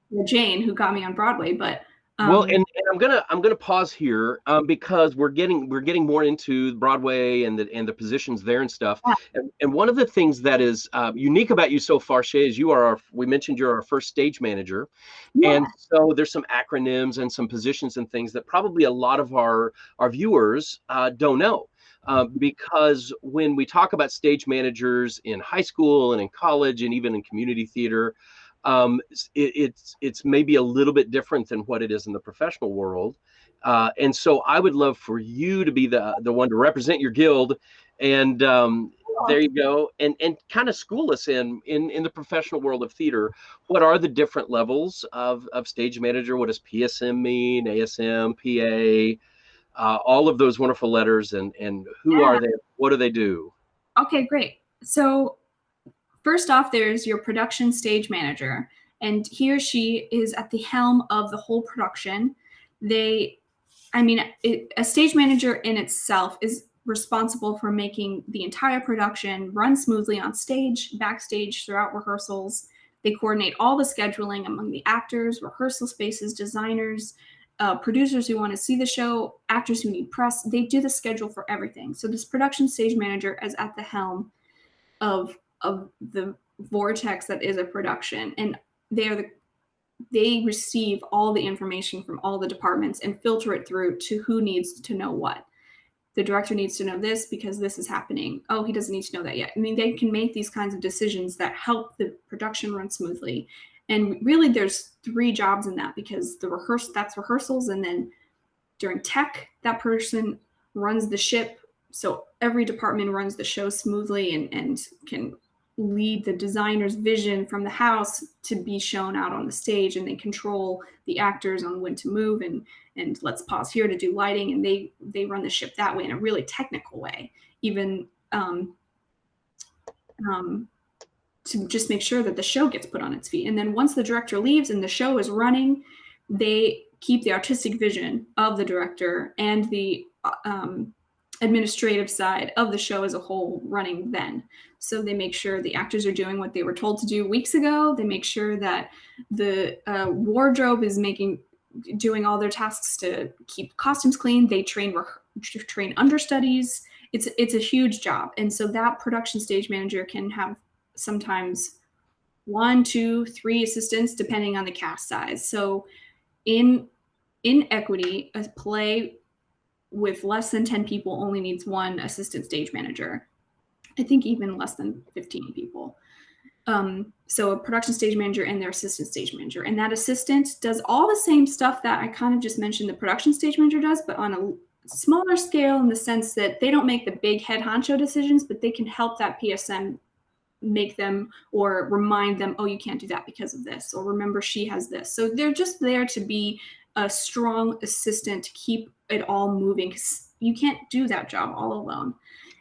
you Jane, who got me on Broadway, but Well, um, and I'm gonna pause here because we're getting more into Broadway and the positions there and stuff. yeah, And one of the things that is unique about you so far, Shae, is we mentioned you're our first stage manager, and yeah, so there's some acronyms and some positions and things that probably a lot of our viewers don't know. Because when we talk about stage managers in high school and in college and even in community theater, it's maybe a little bit different than what it is in the professional world. And so I would love for you to be the one to represent your guild, and there you go, and kind of school us in the professional world of theater. What are the different levels of stage manager? What does PSM mean? ASM, PA, all of those wonderful letters, and who yeah. are they? What do they do? Okay, great. So first off, there's your production stage manager, and he or she is at the helm of the whole production. They, I mean, a stage manager in itself is responsible for making the entire production run smoothly on stage, backstage, throughout rehearsals. They coordinate all the scheduling among the actors, rehearsal spaces, designers, producers who want to see the show, actors who need press. They do the schedule for everything. So this production stage manager is at the helm of the vortex that is a production, and they are they receive all the information from all the departments and filter it through to who needs to know what. The director needs to know this because this is happening. Oh, he doesn't need to know that yet. I mean, they can make these kinds of decisions that help the production run smoothly. And really, there's three jobs in that, because that's rehearsals, and then during tech, that person runs the ship. So every department runs the show smoothly and can lead the designer's vision from the house to be shown out on the stage, and they control the actors on when to move, and let's pause here to do lighting, and they run the ship that way in a really technical way, even um, to just make sure that the show gets put on its feet. And then once the director leaves and the show is running, they keep the artistic vision of the director and the administrative side of the show as a whole running then. So they make sure the actors are doing what they were told to do weeks ago. They make sure that the wardrobe is doing all their tasks to keep costumes clean. They train understudies. It's a huge job, and so that production stage manager can have sometimes one, two, three assistants depending on the cast size. So in equity, a play with less than 10 people only needs one assistant stage manager. I think even less than 15 people. So a production stage manager and their assistant stage manager. And that assistant does all the same stuff that I kind of just mentioned the production stage manager does, but on a smaller scale, in the sense that they don't make the big head honcho decisions, but they can help that PSM make them or remind them, oh, you can't do that because of this, or remember she has this. So they're just there to be a strong assistant to keep it all moving, because you can't do that job all alone.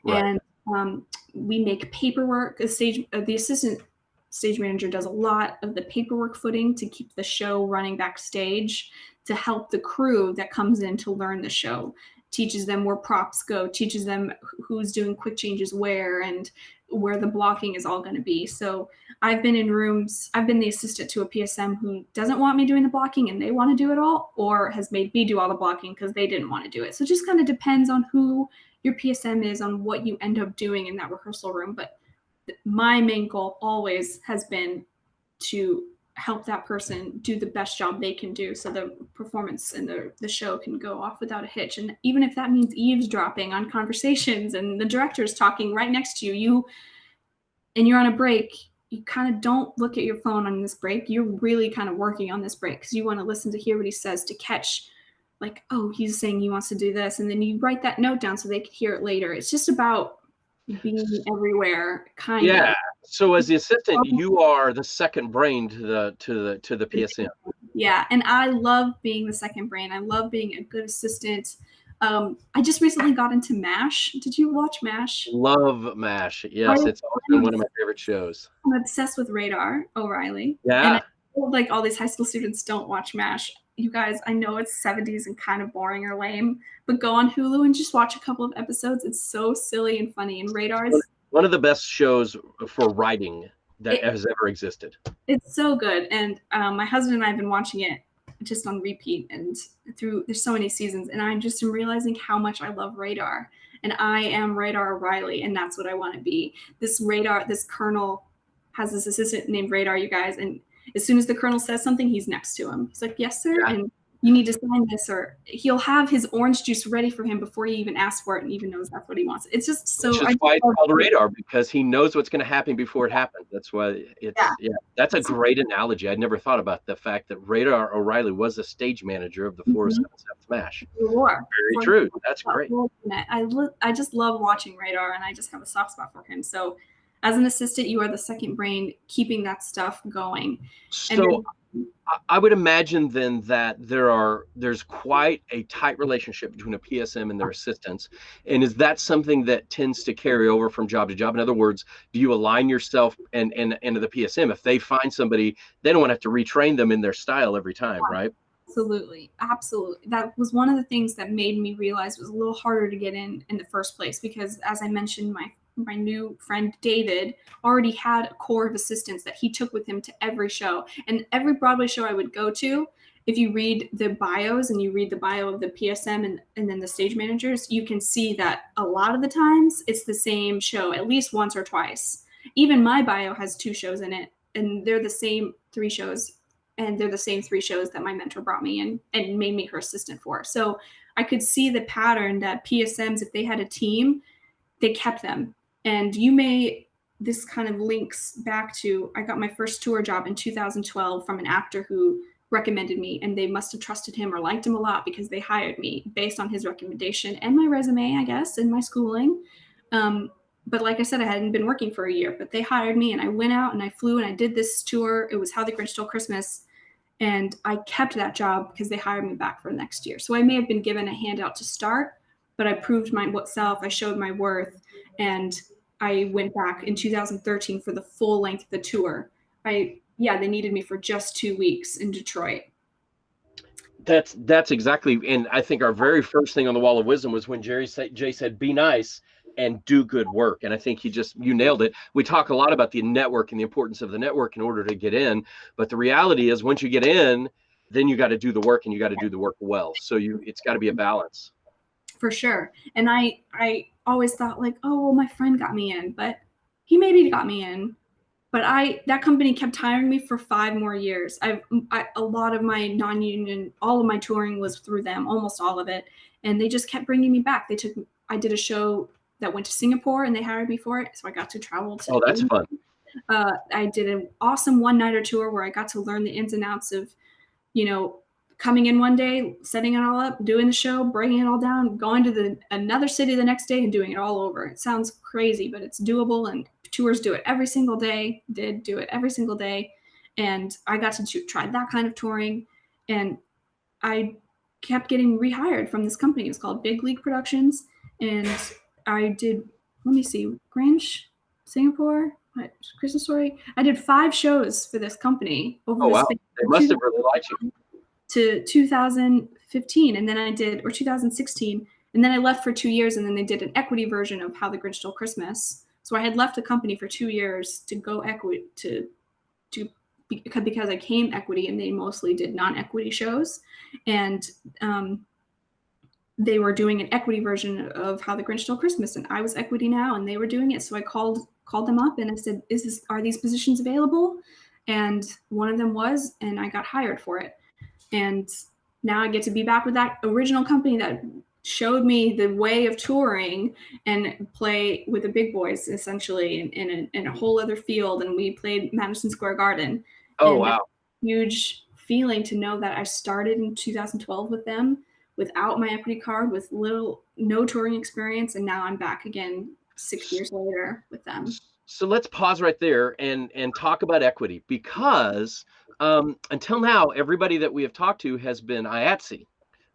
Right. And we make paperwork. The assistant stage manager does a lot of the paperwork footing to keep the show running backstage, to help the crew that comes in to learn the show, teaches them where props go, teaches them who's doing quick changes where, and where the blocking is all going to be. So I've been in rooms, I've been the assistant to a PSM who doesn't want me doing the blocking and they want to do it all, or has made me do all the blocking because they didn't want to do it. So it just kind of depends on who your PSM is, on what you end up doing in that rehearsal room. But my main goal always has been to help that person do the best job they can do, so the performance and the show can go off without a hitch. And even if that means eavesdropping on conversations and the director's talking right next to you, and you're on a break, you kind of don't look at your phone on this break. You're really kind of working on this break because you want to listen to hear what he says, to catch, like, oh, he's saying he wants to do this, and then you write that note down so they can hear it later. It's just about being everywhere, kind Yeah. of. So as the assistant, you are the second brain to the PSM. Yeah, and I love being the second brain. I love being a good assistant. I just recently got into MASH. Did you watch MASH? Love MASH. Yes, I, it's always been one of my favorite shows. I'm obsessed with Radar O'Reilly, and I Yeah. feel like all these high school students don't watch MASH. You guys, I know it's 70s and kind of boring or lame, but go on Hulu and just watch a couple of episodes. It's so silly and funny. And One Radar's one of the best shows for writing that it, has ever existed. it's so good. And my husband and I have been watching it just on repeat and through. There's so many seasons, and I'm just realizing how much I love Radar. And I am Radar O'Reilly, and that's what I want to be. This colonel has this assistant named Radar, you guys, and as soon as the colonel says something, he's next to him. He's like, "Yes, sir," Yeah. and you need to sign this, or he'll have his orange juice ready for him before he even asks for it and even knows that's what he wants. It's just so. Which is why it's called Radar, because he knows what's going to happen before it happens. That's why yeah. That's a great analogy. I'd never thought about the fact that Radar O'Reilly was a stage manager of the 407 MASH. Very true. That's great. I just love watching Radar, and I just have a soft spot for him. So, as an assistant, you are the second brain keeping that stuff going. So I would imagine then that there's quite a tight relationship between a PSM and their assistants. And is that something that tends to carry over from job to job? In other words, do you align yourself and to the PSM? If they find somebody, they don't want to have to retrain them in their style every time, right? Absolutely. Absolutely. That was one of the things that made me realize it was a little harder to get in the first place, because as I mentioned, my new friend David already had a core of assistants that he took with him to every show. And every Broadway show I would go to, if you read the bios and you read the bio of the PSM and then the stage managers, you can see that a lot of the times it's the same show, at least once or twice. Even my bio has 2 shows in it, and they're the same 3 shows. And they're the same 3 shows that my mentor brought me in and made me her assistant for. So I could see the pattern that PSMs, if they had a team, they kept them. And this kind of links back to, I got my first tour job in 2012 from an actor who recommended me, and they must have trusted him or liked him a lot because they hired me based on his recommendation and my resume, I guess, and my schooling. But like I said, I hadn't been working for a year, but they hired me, and I went out and I flew and I did this tour. It was How the Grinch Stole Christmas. And I kept that job because they hired me back for next year. So I may have been given a handout to start, but I proved my self, I showed my worth, and I went back in 2013 for the full length of the tour. They needed me for just 2 weeks in Detroit. That's exactly, and I think our very first thing on the Wall of Wisdom was when Jay said, "Be nice and do good work." And I think you nailed it. We talk a lot about the network and the importance of the network in order to get in, but the reality is once you get in, then you got to do the work, and you got to do the work well. So it's got to be a balance. For sure. And I always thought like, oh, well, my friend got me in, but he maybe got me in. But that company kept hiring me for 5 more years. A lot of my non-union, all of my touring was through them, almost all of it. And they just kept bringing me back. I did a show that went to Singapore, and they hired me for it. So I got to travel to. Oh, that's fun. I did an awesome one-nighter tour where I got to learn the ins and outs of, coming in one day, setting it all up, doing the show, breaking it all down, going to another city the next day and doing it all over. It sounds crazy, but it's doable, and tours do it every single day, did do it every single day. And I got to try that kind of touring, and I kept getting rehired from this company. It was called Big League Productions. And I did, Grinch, Singapore, Christmas Story. I did 5 shows for this company over wow. They must have really liked you. To 2015, and then 2016, and then I left for 2 years, and then they did an equity version of How the Grinch Stole Christmas. So I had left the company for 2 years to go equity because I came equity, and they mostly did non-equity shows, and they were doing an equity version of How the Grinch Stole Christmas, and I was equity now, and they were doing it. So I called them up, and I said, are these positions available? And one of them was, and I got hired for it. And now I get to be back with that original company that showed me the way of touring and play with the big boys, essentially, in a whole other field. And we played Madison Square Garden. Oh, and wow. Huge feeling to know that I started in 2012 with them without my equity card, with no touring experience. And now I'm back again 6 years later with them. So let's pause right there and talk about equity, because until now, everybody that we have talked to has been IATSE,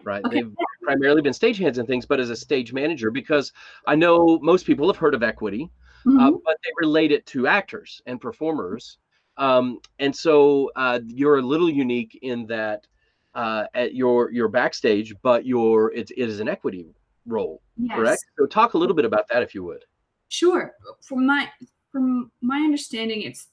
right? Okay. primarily been stagehands and things, but as a stage manager, because I know most people have heard of equity, Mhm. but they relate it to actors and performers. And so you're a little unique in that at your backstage, but it is an equity role, correct? Yes. So talk a little bit about that if you would. Sure. From my understanding, it's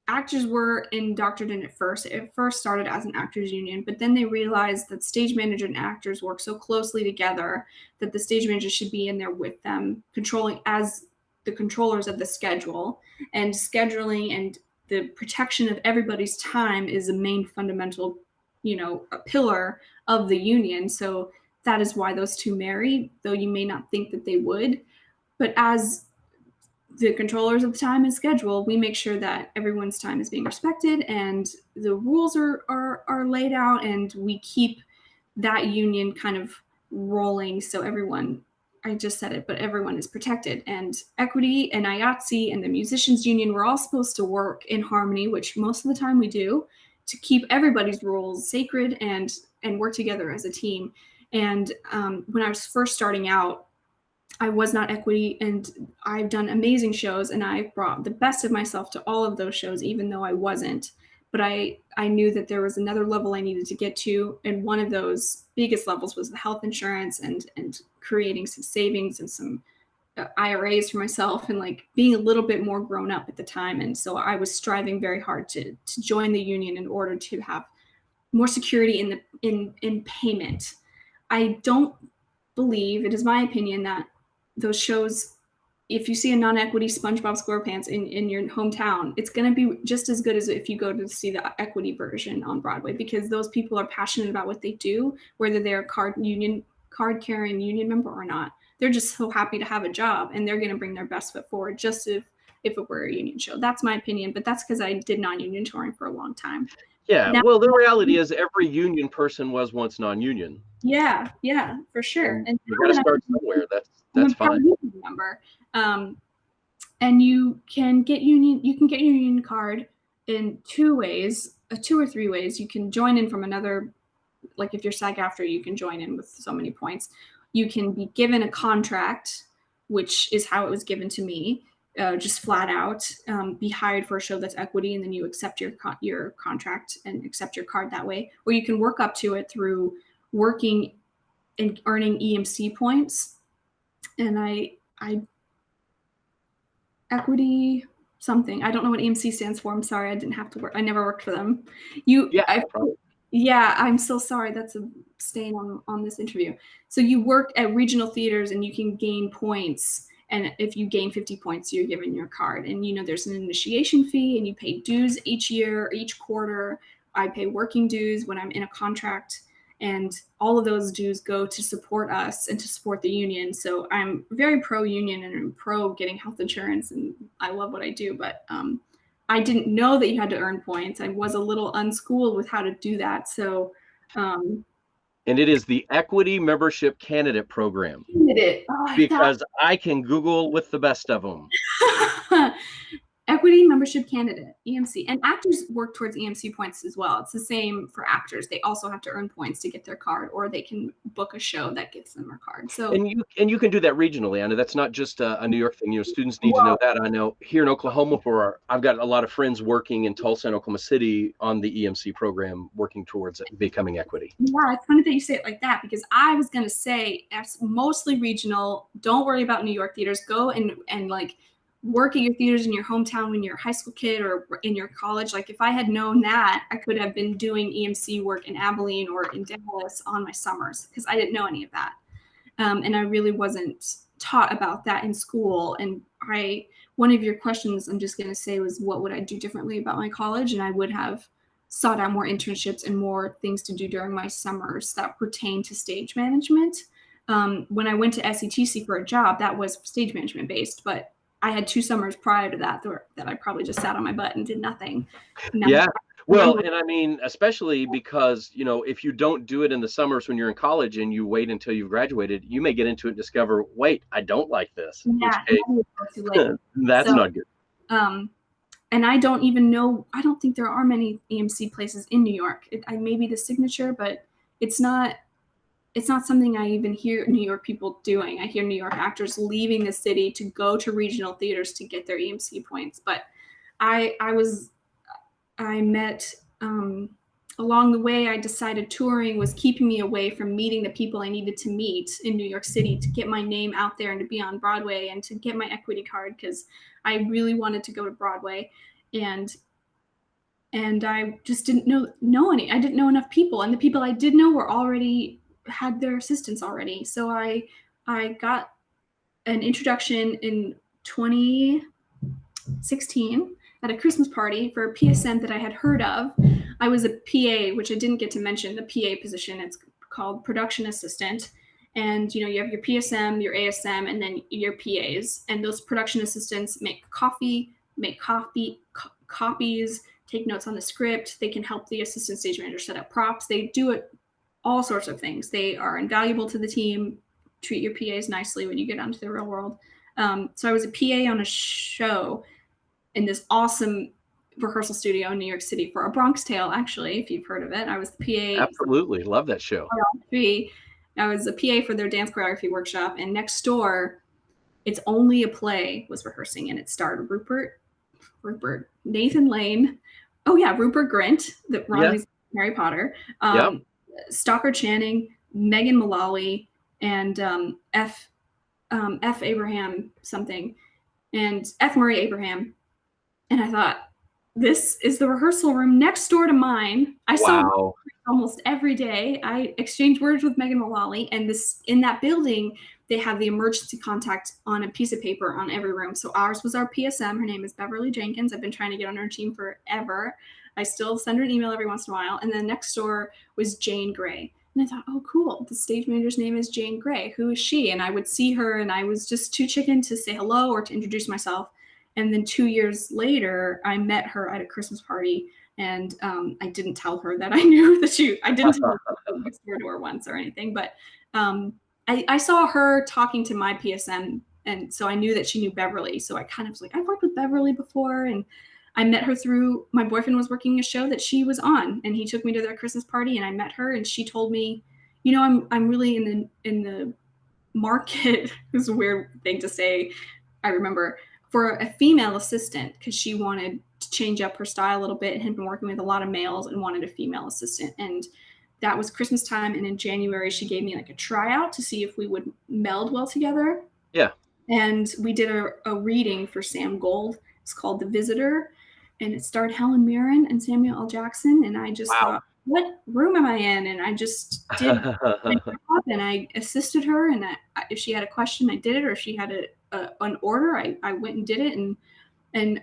actors were indoctrinated at first. It first started as an actors union, but then they realized that stage manager and actors work so closely together that the stage manager should be in there with them, controlling as the controllers of the schedule. And scheduling and the protection of everybody's time is a main fundamental, a pillar of the union. So that is why those two marry, though you may not think that they would. But as the controllers of the time and schedule, we make sure that everyone's time is being respected and the rules are laid out, and we keep that union kind of rolling so everyone, I just said it, but everyone is protected. And equity and IATSE and the musicians union, we're all supposed to work in harmony, which most of the time we do, to keep everybody's rules sacred and work together as a team. And when I was first starting out, I was not equity, and I've done amazing shows, and I've brought the best of myself to all of those shows, even though I wasn't. But I knew that there was another level I needed to get to, and one of those biggest levels was the health insurance and creating some savings and some IRAs for myself, and like being a little bit more grown up at the time. And so I was striving very hard to join the union in order to have more security in payment. I don't believe, it is my opinion, that those shows, if you see a non-equity SpongeBob SquarePants in your hometown, it's going to be just as good as if you go to see the equity version on Broadway, because those people are passionate about what they do, whether they're a card carrying union member or not. They're just so happy to have a job, and they're going to bring their best foot forward, just if it were a union show. That's my opinion, but that's because I did non-union touring for a long time. Yeah, Now, well, the reality is every union person was once non-union, yeah, for sure. and And you now got to that start somewhere. I'm That's a proud fine. union member, and you can get your union card in two ways, two or three ways. You can join in from another, like if you're SAG after, you can join in with so many points. You can be given a contract, which is how it was given to me, just flat out, be hired for a show that's equity, and then you accept your contract and accept your card that way. Or you can work up to it through working and earning EMC points. And I equity something. I don't know what EMC stands for. I'm sorry. I didn't have to work. I never worked for them. Yeah, no problem. Yeah, I'm so sorry. That's a stain on this interview. So you work at regional theaters and you can gain points. And if you gain 50 points, you're given your card. And there's an initiation fee, and you pay dues each year, each quarter. I pay working dues when I'm in a contract, and all of those dues go to support us and to support the union. So I'm very pro union and I'm pro getting health insurance, and I love what I do. But I didn't know that you had to earn points. I was a little unschooled with how to do that. So um, And it is the Equity Membership Candidate Program, did it. Oh, I thought because I can Google with the best of them. equity membership candidate, EMC. And actors work towards EMC points as well. It's the same for actors. They also have to earn points to get their card, or they can book a show that gives them a card. So, And you can do that regionally. I know that's not just a New York thing. Students need to know well, that. I know here in Oklahoma, I've got a lot of friends working in Tulsa and Oklahoma City on the EMC program, working towards becoming equity. yeah, it's funny that you say it like that, because I was going to say it's mostly regional. Don't worry about New York theaters. Go and like work at your theaters in your hometown when you're a high school kid or in your college. Like if I had known that, I could have been doing EMC work in Abilene or in Dallas on my summers, because I didn't know any of that. And I really wasn't taught about that in school. And one of your questions, I'm just going to say, was what would I do differently about my college? And I would have sought out more internships and more things to do during my summers that pertain to stage management. When I went to SETC for a job, that was stage management based, but I had 2 summers prior to that that I probably just sat on my butt and did nothing. Yeah. Well, and I mean, especially because, if you don't do it in the summers when you're in college and you wait until you've graduated, you may get into it and discover, wait, I don't like this. Yeah, Too late. That's not good. And I don't even know, I don't think there are many EMC places in New York. Maybe the Signature, but it's not it's not something I even hear New York people doing. I hear New York actors leaving the city to go to regional theaters to get their EMC points. But I met along the way, I decided touring was keeping me away from meeting the people I needed to meet in New York City to get my name out there and to be on Broadway and to get my equity card, because I really wanted to go to Broadway. And I just didn't know any. I didn't know enough people, and the people I did know were already had their assistants already. So I got an introduction in 2016 at a Christmas party for a PSM that I had heard of. I was a PA, which I didn't get to mention, the PA position. It's called production assistant. And you have your PSM, your ASM, and then your PAs. And those production assistants make copies, take notes on the script. They can help the assistant stage manager set up props. They do it all sorts of things. They are invaluable to the team. Treat your PAs nicely when you get out into the real world. So I was a PA on a show in this awesome rehearsal studio in New York City for A Bronx Tale, actually, if you've heard of it. I was the PA. Absolutely. Love that show. I was a PA for their dance choreography workshop, and next door, It's Only a Play was rehearsing, and it starred Nathan Lane. Oh yeah, Rupert Grint, that Ronnie's Harry Potter. Stockard Channing, Megan Mullally, and F. Abraham something, and F. Murray Abraham. And I thought, this is the rehearsal room next door to mine. I saw her almost every day. I exchanged words with Megan Mullally, and in that building, they have the emergency contact on a piece of paper on every room. So ours was our PSM. Her name is Beverly Jenkins. I've been trying to get on her team forever. I still send her an email every once in a while. And then next door was Jane Gray. And I thought, oh, cool. The stage manager's name is Jane Gray. Who is she? And I would see her, and I was just too chicken to say hello or to introduce myself. And then 2 years later, I met her at a Christmas party, and I didn't tell her that I knew that I didn't tell her next door to her once or anything. But I saw her talking to my PSM, and so I knew that she knew Beverly. So I kind of was like, I've worked with Beverly before, and I met her through my boyfriend was working a show that she was on, and he took me to their Christmas party, and I met her, and she told me, I'm really in the market. It's a weird thing to say. I remember for a female assistant, because she wanted to change up her style a little bit and had been working with a lot of males and wanted a female assistant. And that was Christmas time. And in January, she gave me like a tryout to see if we would meld well together. Yeah. And we did a reading for Sam Gold. It's called TheVisitor. And it starred Helen Mirren and Samuel L. Jackson. And I just thought, what room am I in? And I just did and I assisted her. And if she had a question, I did it. Or if she had an order, I went and did it and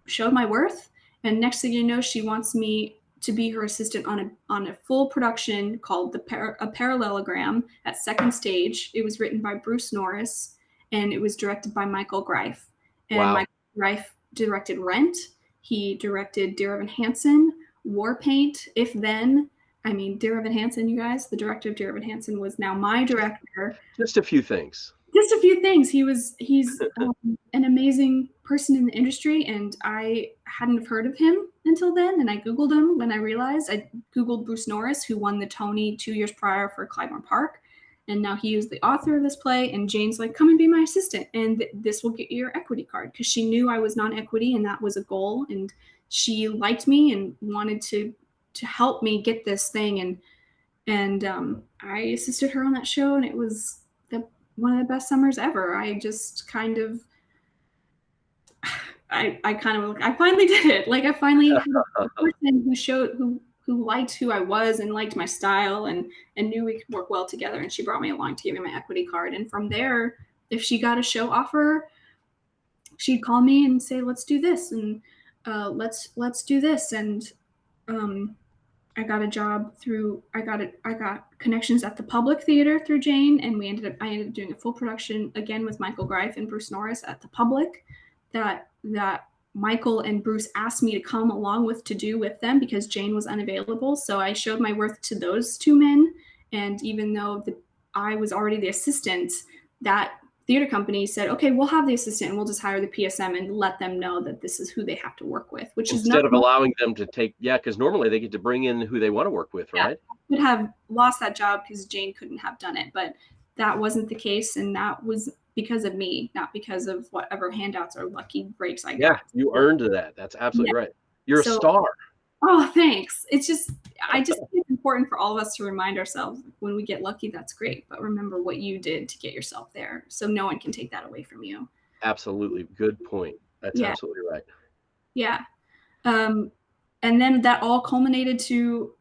showed my worth. And next thing you know, she wants me to be her assistant on a full production called A Parallelogram at Second Stage. It was written by Bruce Norris, and it was directed by Michael Greif. And Michael Greif directed Rent. He directed Dear Evan Hansen, War Paint, If Then. I mean, Dear Evan Hansen, you guys, the director of Dear Evan Hansen was now my director. Just a few things. He's an amazing person in the industry, and I hadn't have heard of him until then. And I Googled him when I realized. I Googled Bruce Norris, who won the Tony 2 years prior for Clybourne Park. And now he was the author of this play. And Jane's like, come and be my assistant, and this will get you your equity card, because she knew I was non-equity, and that was a goal. And she liked me and wanted to help me get this thing. And I assisted her on that show, and it was one of the best summers ever. I just kind of, I finally did it. Like, I finally had a person who liked who I was and liked my style and knew we could work well together. And she brought me along to give me my equity card. And from there, if she got a show offer, she'd call me and say, let's do this. And let's do this. And I got a job I got connections at the Public Theater through Jane, and I ended up doing a full production again with Michael Greif and Bruce Norris at the Public that Michael and Bruce asked me to come along to do with them because Jane was unavailable. So I showed my worth to those two men. And even though I was already the assistant, that theater company said, okay, we'll have the assistant and we'll just hire the PSM and let them know that this is who they have to work with, which is not Instead of allowing them to take, because normally they get to bring in who they want to work with, right? I would have lost that job because Jane couldn't have done it, but that wasn't the case, and that was because of me, not because of whatever handouts or lucky breaks I got. Yeah, you earned that. That's absolutely right. You're a star. Oh, thanks. I just think it's important for all of us to remind ourselves when we get lucky, that's great. But remember what you did to get yourself there. So no one can take that away from you. Absolutely. Good point. That's absolutely right. Yeah. And then that all culminated to,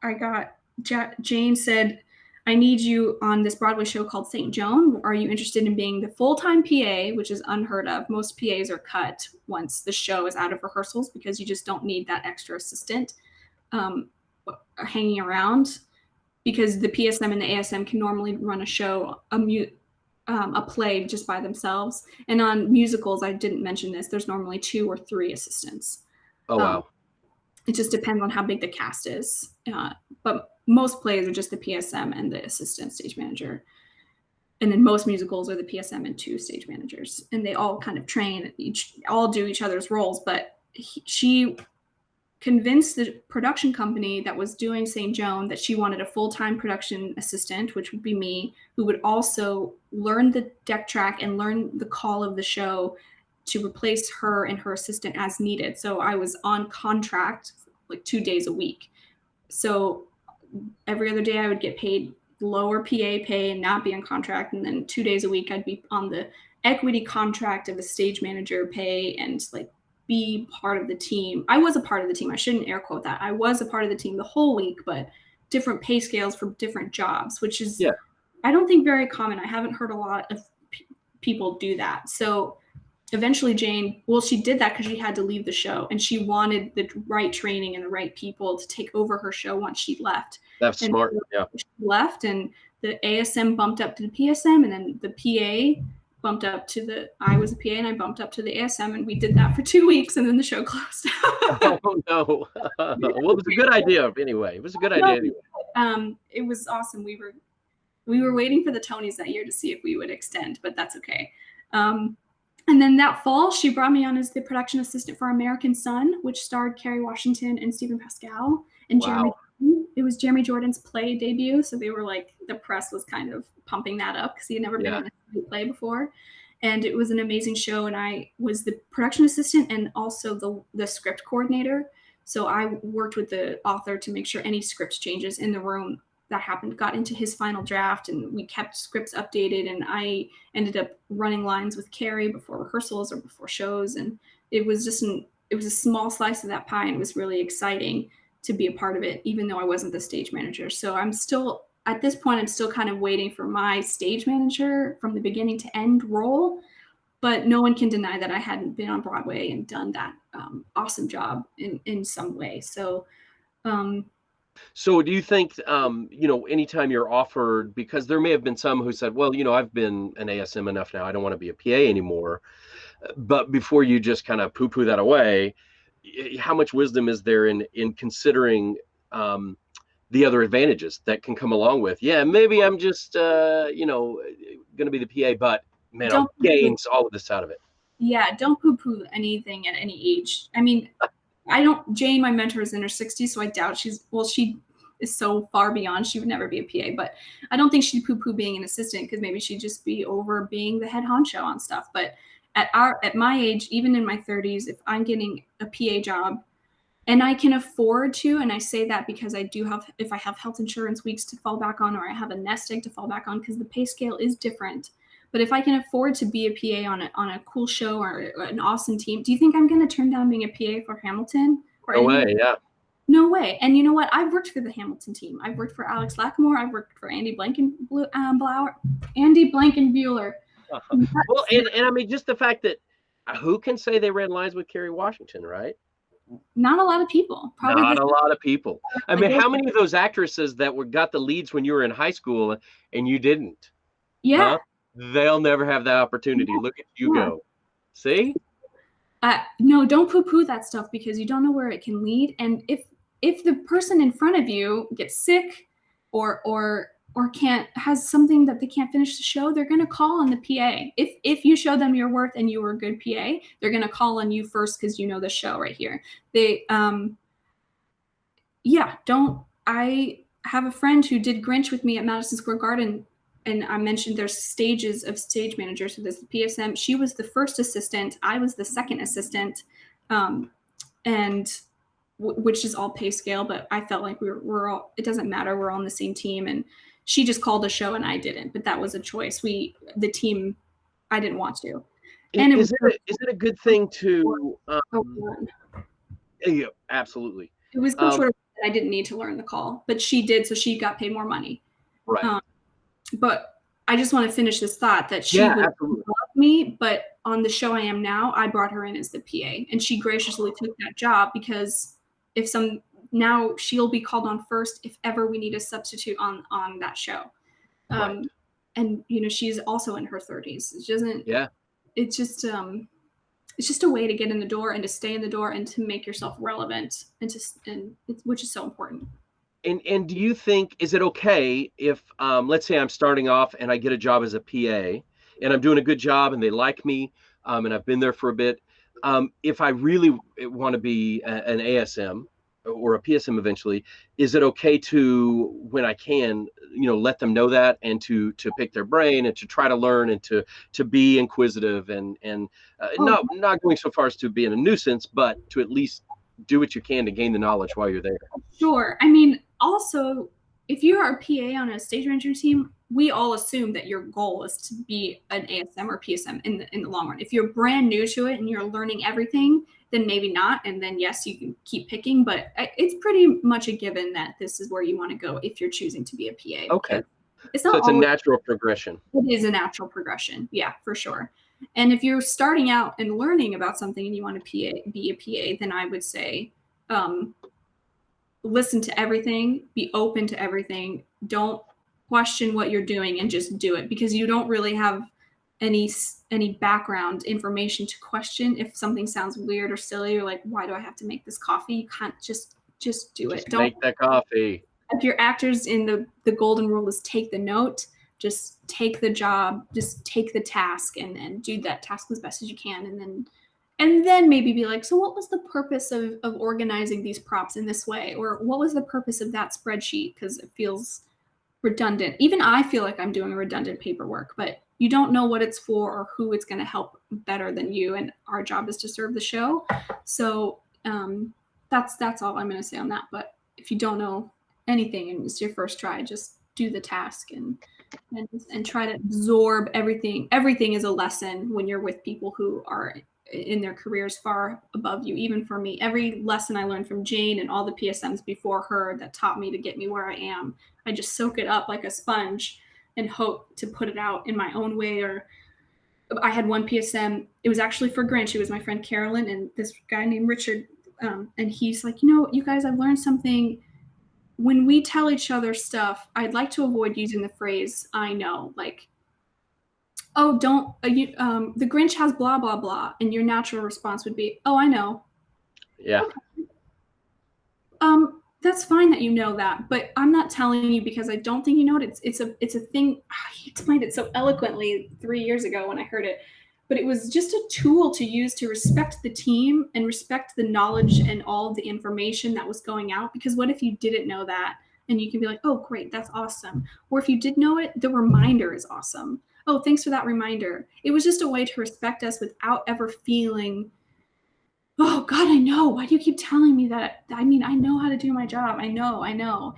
Jane said, I need you on this Broadway show called St. Joan. Are you interested in being the full-time PA, which is unheard of? Most PAs are cut once the show is out of rehearsals because you just don't need that extra assistant hanging around, because the PSM and the ASM can normally run a show, a play just by themselves. And on musicals, I didn't mention this, there's normally 2 or 3 assistants. Oh, wow. It just depends on how big the cast is. But most plays are just the PSM and the assistant stage manager. And then most musicals are the PSM and 2 stage managers. And they all kind of train, all do each other's roles. But she convinced the production company that was doing St. Joan that she wanted a full-time production assistant, which would be me, who would also learn the deck track and learn the call of the show to replace her and her assistant as needed. So I was on contract like 2 days a week. So every other day I would get paid lower PA pay and not be on contract. And then 2 days a week I'd be on the equity contract of the stage manager pay and like be part of the team. I was a part of the team. I shouldn't air quote that. I was a part of the team the whole week, but different pay scales for different jobs, which is, I don't think very common. I haven't heard a lot of people do that. So eventually Jane, she did that because she had to leave the show and she wanted the right training and the right people to take over her show once she left. That's smart. Yeah. She left and the ASM bumped up to the PSM and then the PA bumped up to I was a PA and I bumped up to the ASM and we did that for 2 weeks and then the show closed. Oh, no. Well, it was a good idea anyway. It was a good idea anyway. It was awesome. We were waiting for the Tonys that year to see if we would extend, but that's okay. And then that fall, she brought me on as the production assistant for American Son, which starred Kerry Washington and Stephen Pascal and Jeremy. It was Jeremy Jordan's play debut, so they were like, the press was kind of pumping that up because he had never been in a play before. And it was an amazing show, and I was the production assistant and also the script coordinator. So I worked with the author to make sure any script changes in the room that happened got into his final draft, and we kept scripts updated, and I ended up running lines with Carrie before rehearsals or before shows, and it was just it was a small slice of that pie, and it was really exciting to be a part of it, even though I wasn't the stage manager. So at this point, I'm still kind of waiting for my stage manager from the beginning to end role, but no one can deny that I hadn't been on Broadway and done that awesome job in some way. So So do you think, anytime you're offered, because there may have been some who said, well, I've been an ASM enough now, I don't want to be a PA anymore. But before you just kind of poo-poo that away, how much wisdom is there in considering the other advantages that can come along with, maybe I'm just, going to be the PA, but man, I'll gain all of this out of it. Yeah, don't poo-poo anything at any age. I mean, Jane, my mentor, is in her 60s, so I doubt she is so far beyond, she would never be a PA, but I don't think she'd poo-poo being an assistant because maybe she'd just be over being the head honcho on stuff. But at my age, even in my 30s, if I'm getting a PA job and I can afford to, and I say that because if I have health insurance weeks to fall back on, or I have a nest egg to fall back on, because the pay scale is different. But if I can afford to be a PA on a cool show or an awesome team, do you think I'm going to turn down being a PA for Hamilton? No way, yeah. No way. And you know what? I've worked for the Hamilton team. I've worked for Alex Lacamoire. I've worked for Andy Blankenbuehler. Well, and I mean, just the fact that who can say they read lines with Kerry Washington, right? Not a lot of people. Probably not a lot of people. I mean, how many of those actresses that got the leads when you were in high school and you didn't? Yeah. Huh? They'll never have that opportunity. Yeah. Look at you go. See? No, don't poo-poo that stuff because you don't know where it can lead. And if the person in front of you gets sick or or has something that they can't finish the show, they're going to call on the PA. If you show them your worth and you were a good PA, they're going to call on you first because you know the show right here. I have a friend who did Grinch with me at Madison Square Garden, and I mentioned there's stages of stage managers. So there's the PSM. She was the first assistant. I was the second assistant, and which is all pay scale. But I felt like we're all. It doesn't matter. We're all on the same team, and she just called a show and I didn't. But that was a choice. The team, I didn't want to. And is it a good thing to? Yeah, absolutely. It was cultural. I didn't need to learn the call, but she did, so she got paid more money. Right. But I just want to finish this thought that she would love me, but on the show I am now, I brought her in as the PA, and she graciously took that job because now she'll be called on first if ever we need a substitute on that show. Right. And she's also in her 30s. It doesn't. Yeah. It's just a way to get in the door and to stay in the door and to make yourself relevant which is so important. And do you think, is it okay if, let's say I'm starting off and I get a job as a PA and I'm doing a good job and they like me, and I've been there for a bit, if I really want to be an ASM or a PSM eventually, is it okay to, when I can, let them know that, and to pick their brain and to try to learn and to be inquisitive and not going so far as to being a nuisance, but to at least do what you can to gain the knowledge while you're there? Sure. I mean, also, if you are a PA on a stage manager team, we all assume that your goal is to be an ASM or PSM in the long run. If you're brand new to it and you're learning everything, then maybe not. And then, yes, you can keep picking, but it's pretty much a given that this is where you want to go if you're choosing to be a PA. Okay. It's not so it's a natural progression. It is a natural progression. Yeah, for sure. And if you're starting out and learning about something and you want to be a PA, then I would say listen to everything, be open to everything. Don't question what you're doing and just do it, because you don't really have any background information to question. If something sounds weird or silly, or like, why do I have to make this coffee? You can't just do it. Don't make that coffee. If your actors in the golden rule is take the note, just take the job, just take the task and do that task as best as you can. And then maybe be like, so what was the purpose of organizing these props in this way? Or what was the purpose of that spreadsheet? Because it feels redundant. Even I feel like I'm doing redundant paperwork, but you don't know what it's for or who it's going to help better than you. And our job is to serve the show. So that's all I'm going to say on that. But if you don't know anything and it's your first try, just do the task and try to absorb everything. Everything is a lesson when you're with people who are in their careers far above you. Even for me, every lesson I learned from Jane and all the PSMs before her that taught me to get me where I am, I just soak it up like a sponge and hope to put it out in my own way. Or I had one PSM, it was actually for Grinch. It was my friend Carolyn and this guy named Richard. And he's like, you guys, I've learned something. When we tell each other stuff, I'd like to avoid using the phrase, I know, like, oh, don't, the Grinch has blah, blah, blah. And your natural response would be, oh, I know. Yeah. Okay. That's fine that you know that, but I'm not telling you because I don't think you know it. It's a thing. He explained it so eloquently 3 years ago when I heard it, but it was just a tool to use to respect the team and respect the knowledge and all of the information that was going out. Because what if you didn't know that? And you can be like, oh, great, that's awesome. Or if you did know it, the reminder is awesome. Oh, thanks for that reminder. It was just a way to respect us without ever feeling, oh God, I know. Why do you keep telling me that? I mean, I know how to do my job. I know.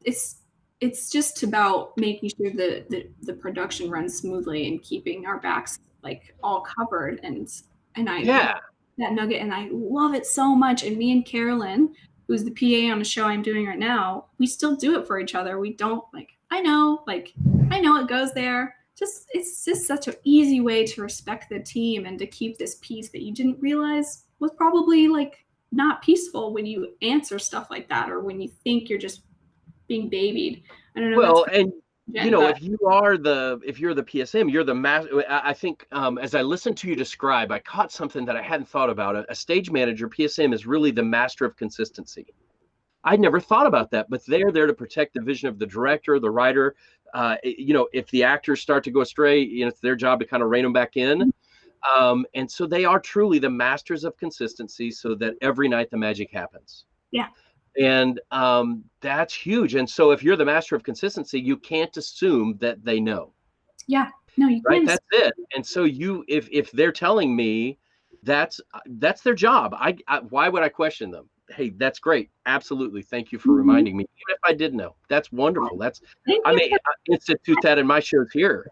It's just about making sure the production runs smoothly and keeping our backs like all covered. And that nugget, and I love it so much. And me and Carolyn, who's the PA on the show I'm doing right now, we still do it for each other. We don't I know it goes there. It's just such an easy way to respect the team and to keep this peace that you didn't realize was probably not peaceful when you answer stuff like that, or when you think you're just being babied. I don't know. Well, and if you're the PSM, you're the master. I think as I listened to you describe, I caught something that I hadn't thought about. A stage manager, PSM, is really the master of consistency. I never thought about that, but they're there to protect the vision of the director, the writer. If the actors start to go astray, it's their job to kind of rein them back in. And so they are truly the masters of consistency, so that every night the magic happens. Yeah. And that's huge. And so if you're the master of consistency, you can't assume that they know. Yeah. No, you Right. can't. That's it. And so if they're telling me that's their job, why would I question them? Hey, that's great. Absolutely. Thank you for reminding me. Even if I did know, that's wonderful. I institute that in my shows here.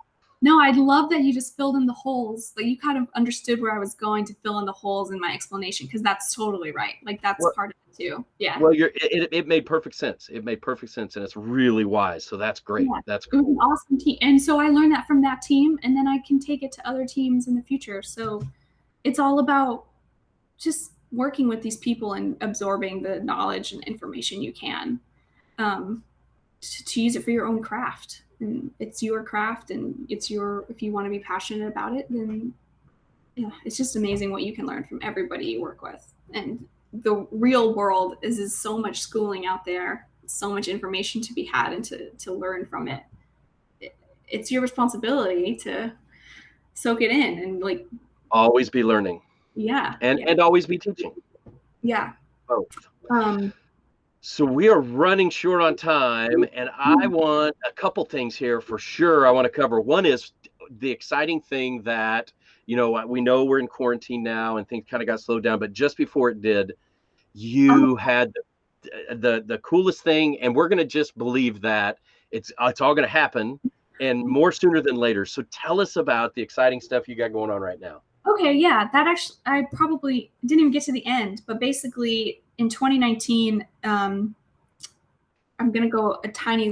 No, I love that you just filled in the holes. Like, you kind of understood where I was going to fill in the holes in my explanation, because that's totally right. Like, that's part of it too. Yeah. Well, it made perfect sense. It made perfect sense, and it's really wise. So that's great. Yeah. That's cool. It was cool. an awesome team. And so I learned that from that team, and then I can take it to other teams in the future. So it's all about just working with these people and absorbing the knowledge and information you can, to use it for your own craft. And it's your craft, and if you want to be passionate about it, then yeah, it's just amazing what you can learn from everybody you work with. And the real world is so much schooling out there, so much information to be had, and to learn from it. It's your responsibility to soak it in and, like, always be learning. Yeah. And always be teaching. Yeah. Both. So we are running short on time, and I want a couple things here for sure I want to cover. One is the exciting thing that, we know we're in quarantine now and things kind of got slowed down, but just before it did, you had the coolest thing, and we're going to just believe that it's all going to happen, and more sooner than later. So tell us about the exciting stuff you got going on right now. Okay, yeah, that actually, I probably didn't even get to the end, but basically in 2019, I'm going to go a tiny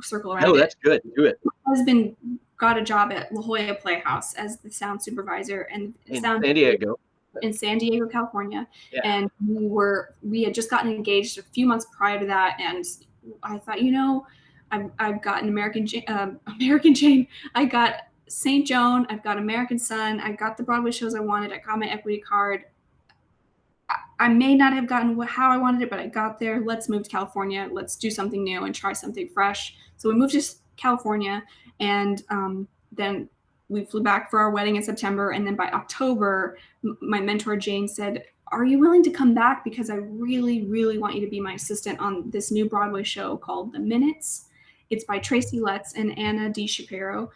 circle around it. No, that's good. Do it. My husband got a job at La Jolla Playhouse as the sound supervisor in San Diego. In San Diego, California. Yeah. And we had just gotten engaged a few months prior to that, and I thought, I've got an American Jane, I got St. Joan, I've got American Son, I got the Broadway shows I wanted, I got my equity card. I may not have gotten how I wanted it, but I got there. Let's move to California. Let's do something new and try something fresh. So we moved to California, and then we flew back for our wedding in September. And then by October, my mentor, Jane, said, "Are you willing to come back? Because I really, really want you to be my assistant on this new Broadway show called The Minutes." It's by Tracy Letts and Anna D. Shapiro.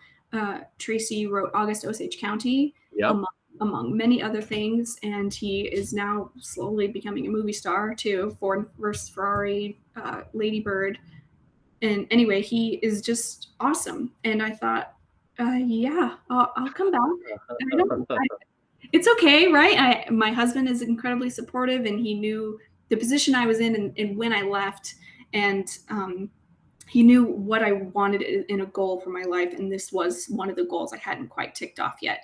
Tracy wrote August Osage County, yep, among many other things, and he is now slowly becoming a movie star too. Ford vs. Ferrari, Lady Bird, and anyway, he is just awesome. And I thought, yeah, I'll come back. It's okay, right? My husband is incredibly supportive, and he knew the position I was in and when I left, and he knew what I wanted in a goal for my life, and this was one of the goals I hadn't quite ticked off yet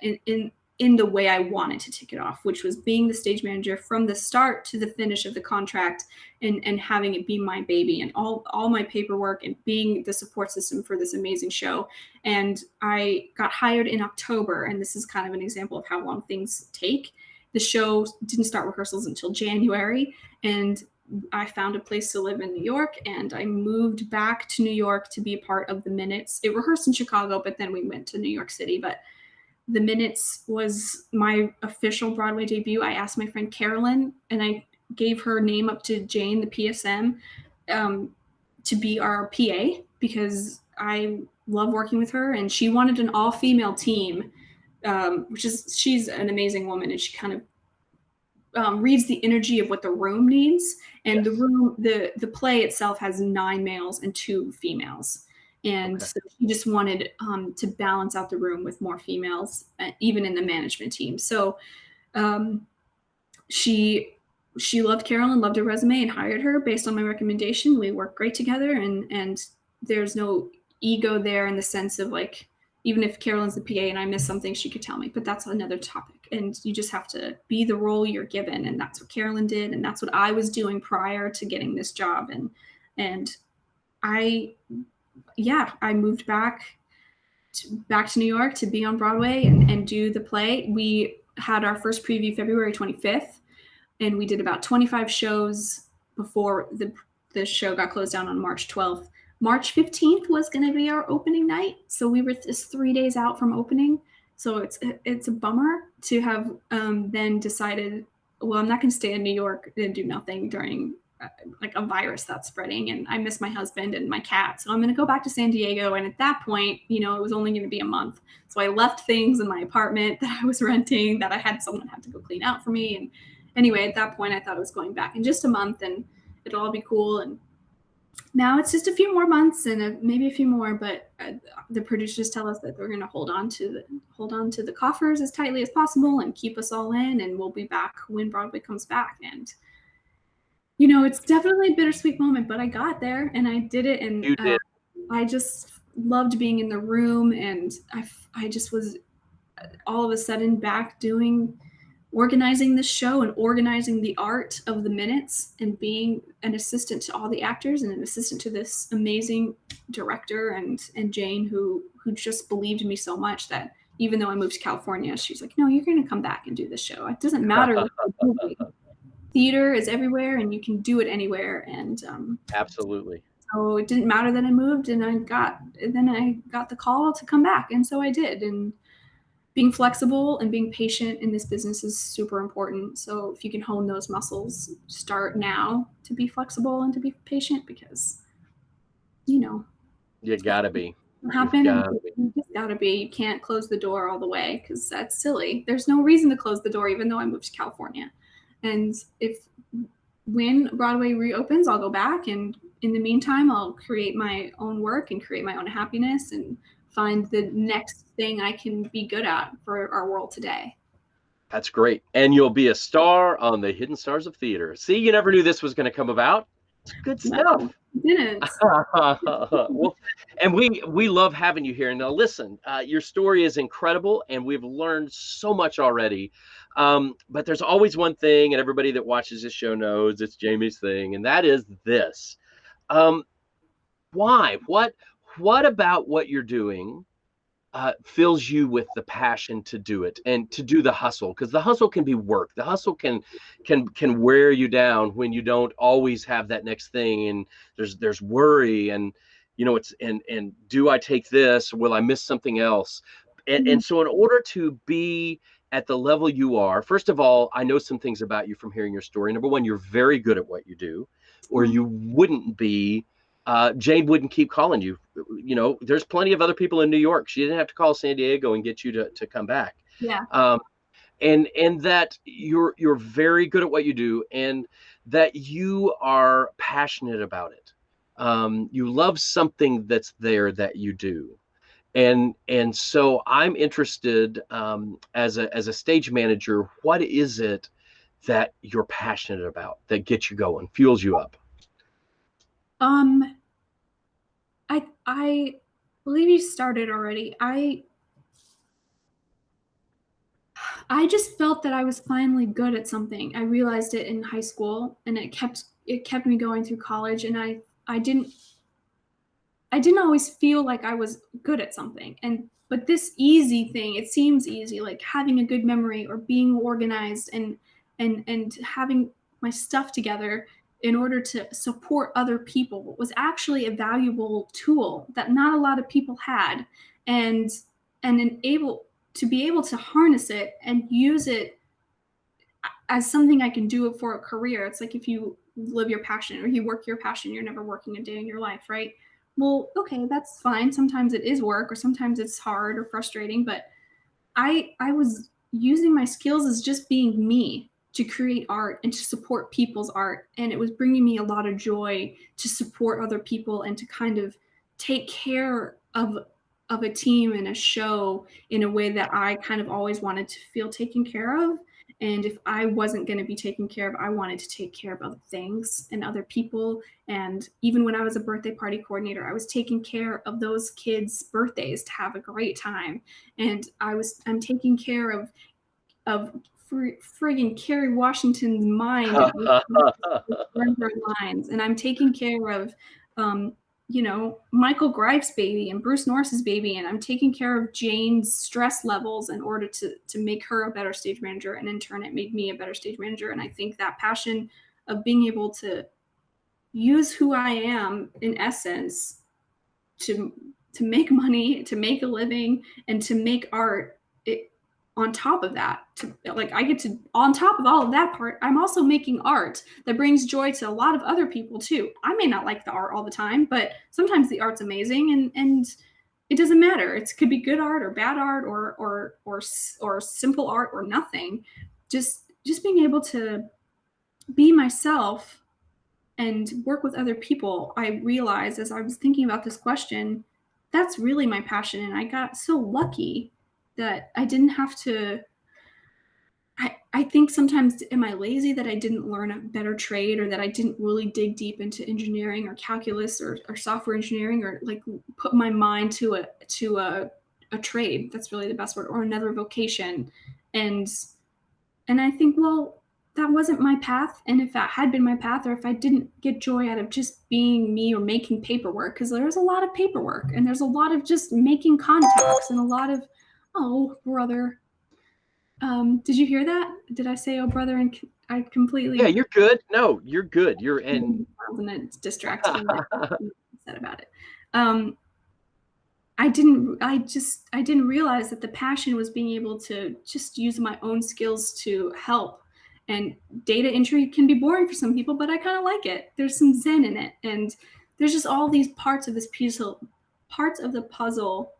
in the way I wanted to tick it off, which was being the stage manager from the start to the finish of the contract, and having it be my baby, and all my paperwork, and being the support system for this amazing show. And I got hired in October, and this is kind of an example of how long things take. The show didn't start rehearsals until January, and I found a place to live in New York, and I moved back to New York to be a part of The Minutes. It rehearsed in Chicago, but then we went to New York City. But The Minutes was my official Broadway debut. I asked my friend Carolyn, and I gave her name up to Jane, the PSM, to be our PA, because I love working with her, and she wanted an all-female team, she's an amazing woman, and she kind of reads the energy of what the room needs. And yes, the play itself has 9 males and 2 females. And so she just wanted to balance out the room with more females, even in the management team. So she loved Carolyn, loved her resume, and hired her based on my recommendation. We work great together, and there's no ego there, in the sense of, like, even if Carolyn's the PA and I miss something, she could tell me, but that's another topic. And you just have to be the role you're given. And that's what Carolyn did. And that's what I was doing prior to getting this job. And I moved back to New York to be on Broadway and do the play. We had our first preview February 25th, and we did about 25 shows before the show got closed down on March 12th. March 15th was going to be our opening night. So we were just 3 days out from opening. So it's a bummer to have then decided, well, I'm not going to stay in New York and do nothing during like a virus that's spreading. And I miss my husband and my cat. So I'm going to go back to San Diego. And at that point, it was only going to be a month. So I left things in my apartment that I was renting that I had someone had to go clean out for me. And anyway, at that point, I thought I was going back in just a month and it'll all be cool. And now it's just a few more months and maybe a few more, but the producers tell us that they're going to hold on to the coffers as tightly as possible and keep us all in, and we'll be back when Broadway comes back. And it's definitely a bittersweet moment, but I got there and I did it, and You did. I just loved being in the room, and I just was all of a sudden back organizing the show and organizing the art of the minutes and being an assistant to all the actors and an assistant to this amazing director and Jane who just believed in me so much that even though I moved to California, she's like, no, you're going to come back and do this show. It doesn't matter what you're doing. Theater is everywhere and you can do it anywhere. And Absolutely. So it didn't matter that I moved, and I got the call to come back. And so I did. And being flexible and being patient in this business is super important. So if you can hone those muscles, start now to be flexible and to be patient, because you gotta be. You just gotta be. You can't close the door all the way because that's silly. There's no reason to close the door, even though I moved to California. And when Broadway reopens, I'll go back, and in the meantime, I'll create my own work and create my own happiness and find the next thing I can be good at for our world today. That's great. And you'll be a star on the Hidden Stars of Theater. See, you never knew this was going to come about. It's good stuff. No, I didn't. Well, and we love having you here. Now, listen, your story is incredible, and we've learned so much already. But there's always one thing, and everybody that watches this show knows it's Jamie's thing, and that is this. Why? What about what you're doing fills you with the passion to do it and to do the hustle? Because the hustle can be work. The hustle can wear you down when you don't always have that next thing, and there's worry, and it's and do I take this? Will I miss something else? And so in order to be at the level you are, first of all, I know some things about you from hearing your story. Number one, you're very good at what you do, or you wouldn't be. Jane wouldn't keep calling you. There's plenty of other people in New York. She didn't have to call San Diego and get you to come back. Yeah. And that you're very good at what you do, and that you are passionate about it. You love something that's there that you do. And so I'm interested, as a stage manager, what is it that you're passionate about that gets you going, fuels you up? I believe you started already. I just felt that I was finally good at something. I realized it in high school, and it kept me going through college, and I didn't always feel like I was good at something. But this easy thing, it seems easy, like having a good memory or being organized and having my stuff together in order to support other people, was actually a valuable tool that not a lot of people had, and to be able to harness it and use it as something I can do it for a career. It's like if you live your passion or you work your passion, you're never working a day in your life, right? Well, okay, that's fine. Sometimes it is work, or sometimes it's hard or frustrating, but I was using my skills as just being me to create art and to support people's art. And it was bringing me a lot of joy to support other people and to kind of take care of a team and a show in a way that I kind of always wanted to feel taken care of. And if I wasn't going to be taken care of, I wanted to take care of other things and other people. And even when I was a birthday party coordinator, I was taking care of those kids' birthdays to have a great time. And I'm taking care of friggin' Kerry Washington's mind lines, and I'm taking care of Michael Greif's baby and Bruce Norris's baby, and I'm taking care of Jane's stress levels in order to make her a better stage manager, and in turn it made me a better stage manager. And I think that passion of being able to use who I am in essence to make money, to make a living, and to make art. On top of that, I get to, on top of all of that part, I'm also making art that brings joy to a lot of other people too. I may not like the art all the time, but sometimes the art's amazing, and it doesn't matter. It could be good art or bad art or simple art or nothing. Just being able to be myself and work with other people, I realized as I was thinking about this question, that's really my passion. And I got so lucky that I didn't have to. I think sometimes, am I lazy that I didn't learn a better trade, or that I didn't really dig deep into engineering or calculus or software engineering, or like put my mind to a trade, that's really the best word, or another vocation. And I think, well, that wasn't my path. And if that had been my path, or if I didn't get joy out of just being me or making paperwork, because there's a lot of paperwork and there's a lot of just making contacts and a lot of, oh, brother. Did you hear that? Did I say, oh, brother? And I completely. Yeah, you're good. No, you're good. You're in. And it's distracting. Said about it. I didn't realize that the passion was being able to just use my own skills to help. And data entry can be boring for some people, but I kind of like it. There's some zen in it, and there's just all these parts of the puzzle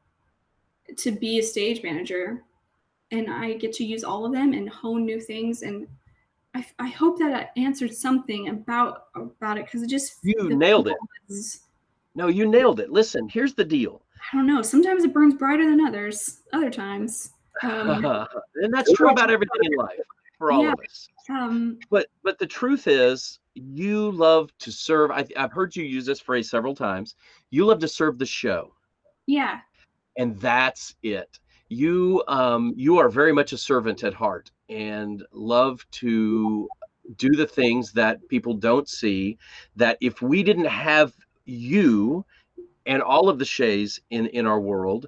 to be a stage manager, and I get to use all of them and hone new things. And I hope that I answered something about it, because it just, you nailed it. No, you nailed it. Listen, here's the deal. I don't know. Sometimes it burns brighter than others. Other times, and that's true about everything in life for all of us. But the truth is, you love to serve. I've heard you use this phrase several times. You love to serve the show. Yeah. And that's it. You are very much a servant at heart, and love to do the things that people don't see, that if we didn't have you and all of the Shaes in our world,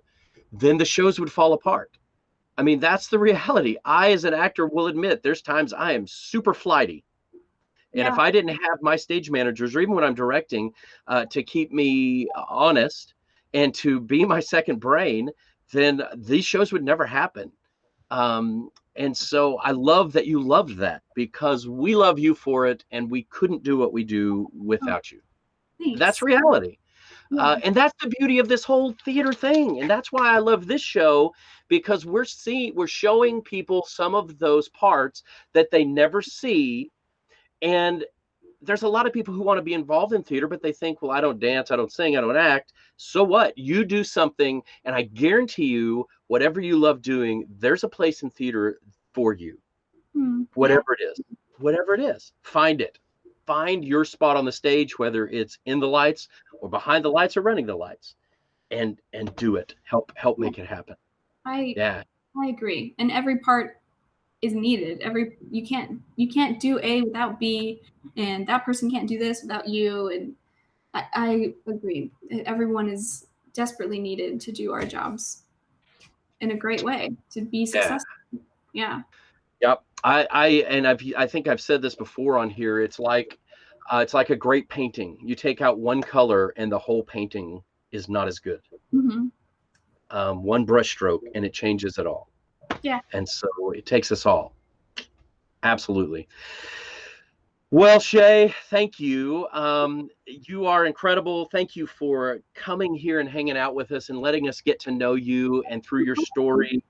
then the shows would fall apart. I mean, that's the reality. I, as an actor, will admit there's times I am super flighty. And if I didn't have my stage managers, or even when I'm directing, to keep me honest and to be my second brain, then these shows would never happen. And so I love that you loved that, because we love you for it, and we couldn't do what we do without you. Thanks. That's reality. And that's the beauty of this whole theater thing. And that's why I love this show, because we're showing people some of those parts that they never see. And there's a lot of people who want to be involved in theater, but they think, well, I don't dance, I don't sing, I don't act. So what? You do something, and I guarantee you, whatever you love doing, there's a place in theater for you. Whatever it is, find it. Find your spot on the stage, whether it's in the lights or behind the lights or running the lights, and do it. Help make it happen. I agree. And every part is needed. You can't do A without B, and that person can't do this without you. And I agree. Everyone is desperately needed to do our jobs in a great way, to be successful. Yeah. Yep. I think I've said this before on here. It's like a great painting. You take out one color, and the whole painting is not as good. One brush stroke, and it changes it all. Yeah. And so it takes us all. Absolutely. Well, Shae, thank you. You are incredible. Thank you for coming here and hanging out with us and letting us get to know you, and through your story,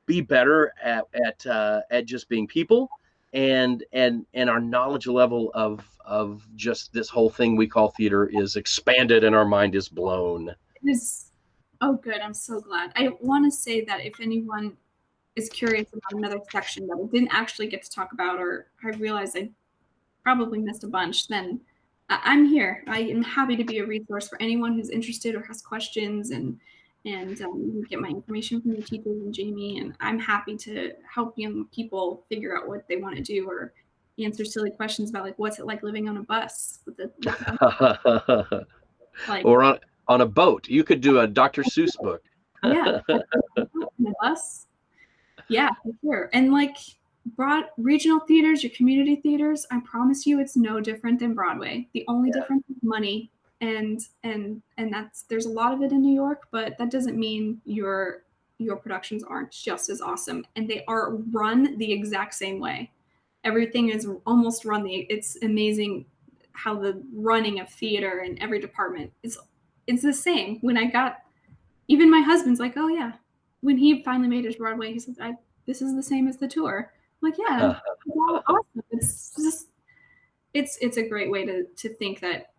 be better at just being people, and our knowledge level of just this whole thing we call theater is expanded, and our mind is blown. It is. Oh, good. I'm so glad. I want to say that if anyone is curious about another section that I didn't actually get to talk about, or I realized I probably missed a bunch, then I'm here. I am happy to be a resource for anyone who's interested or has questions, and get my information from the teachers and Jamie, and I'm happy to help young people figure out what they want to do, or answer silly questions about, like, what's it like living on a bus with or on a boat. You could do a Dr. Seuss book. Yeah. On a bus. Yeah, for sure. And like, regional theaters, your community theaters, I promise you it's no different than Broadway. The only difference is money. And there's a lot of it in New York, but that doesn't mean your productions aren't just as awesome. And they are run the exact same way. Everything is almost it's amazing how the running of theater in every department it's the same. Even my husband's like, oh yeah, when he finally made his Broadway, he says, this is the same as the tour. I'm like, yeah, it's all awesome. It's just, it's a great way to think that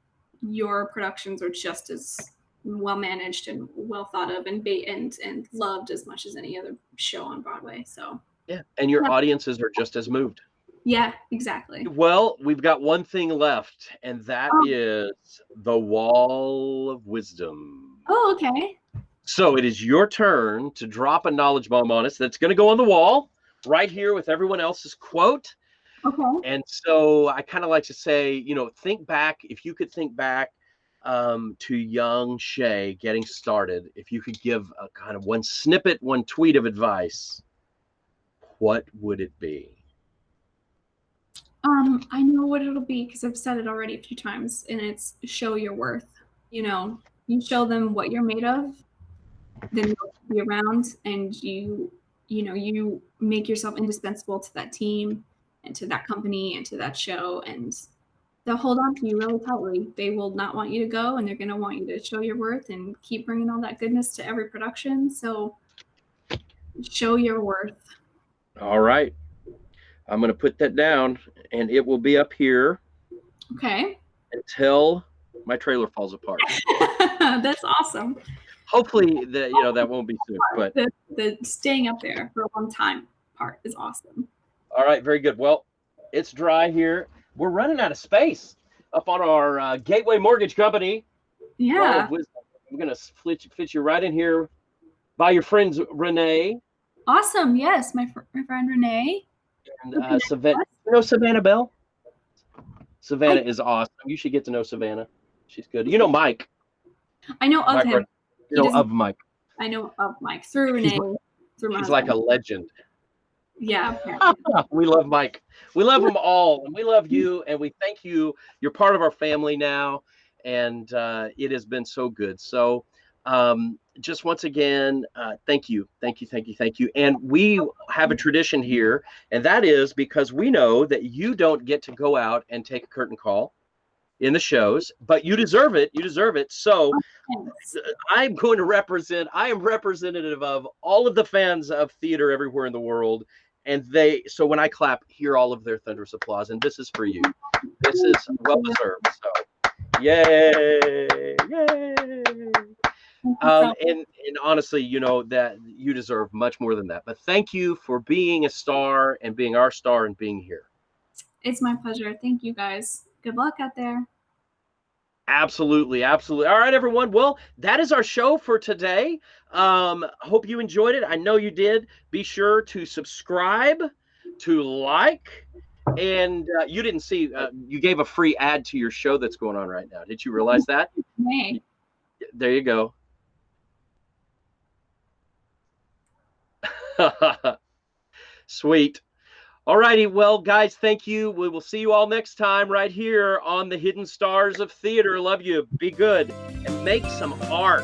your productions are just as well managed and well thought of and loved as much as any other show on Broadway. So yeah, and your audiences are just as moved. Yeah, exactly. Well, we've got one thing left, and that is the Wall of Wisdom. Oh, okay. So it is your turn to drop a knowledge bomb on us that's going to go on the wall right here with everyone else's quote. Okay. And so I kind of like to say, think back, if you could think back to young Shae getting started, if you could give a kind of one snippet, one tweet of advice, what would it be? I know what it'll be because I've said it already a few times, and it's show your worth. You show them what you're made of, then you'll be around, and you make yourself indispensable to that team and to that company and to that show, and they'll hold on to you really tightly. They will not want you to go, and they're going to want you to show your worth and keep bringing all that goodness to every production. So show your worth. All right. I'm going to put that down, and it will be up here. Okay. Until my trailer falls apart. That's awesome. Hopefully that won't be soon, but the staying up there for a long time part is awesome. All right, very good. Well, it's dry here. We're running out of space up on our Gateway Mortgage Company. Yeah. I'm going to fit you right in here by your friends Renee. Awesome. Yes, my friend Renee. And Savannah Bell? Savannah is awesome. You should get to know Savannah. She's good. Mike. I know of him. Of Mike. I know of Mike through Renee. He's like a legend. Yeah. We love Mike. We love them all. And we love you. And we thank you. You're part of our family now. And it has been so good. So just once again, thank you. And we have a tradition here. And that is because we know that you don't get to go out and take a curtain call in the shows, but you deserve it. So I am representative of all of the fans of theater everywhere in the world. And so when I clap, hear all of their thunderous applause. And this is for you. This is well deserved. So yay. And honestly, that you deserve much more than that. But thank you for being a star and being our star and being here. It's my pleasure. Thank you guys. Good luck out there. Absolutely. All right, everyone. Well, that is our show for today. Hope you enjoyed it. I know you did. Be sure to subscribe, to like, and you didn't see, you gave a free ad to your show that's going on right now. Did you realize that? Hey. There you go. Sweet. All righty. Well, guys, thank you. We will see you all next time right here on the Hidden Stars of Theater. Love you. Be good and make some art.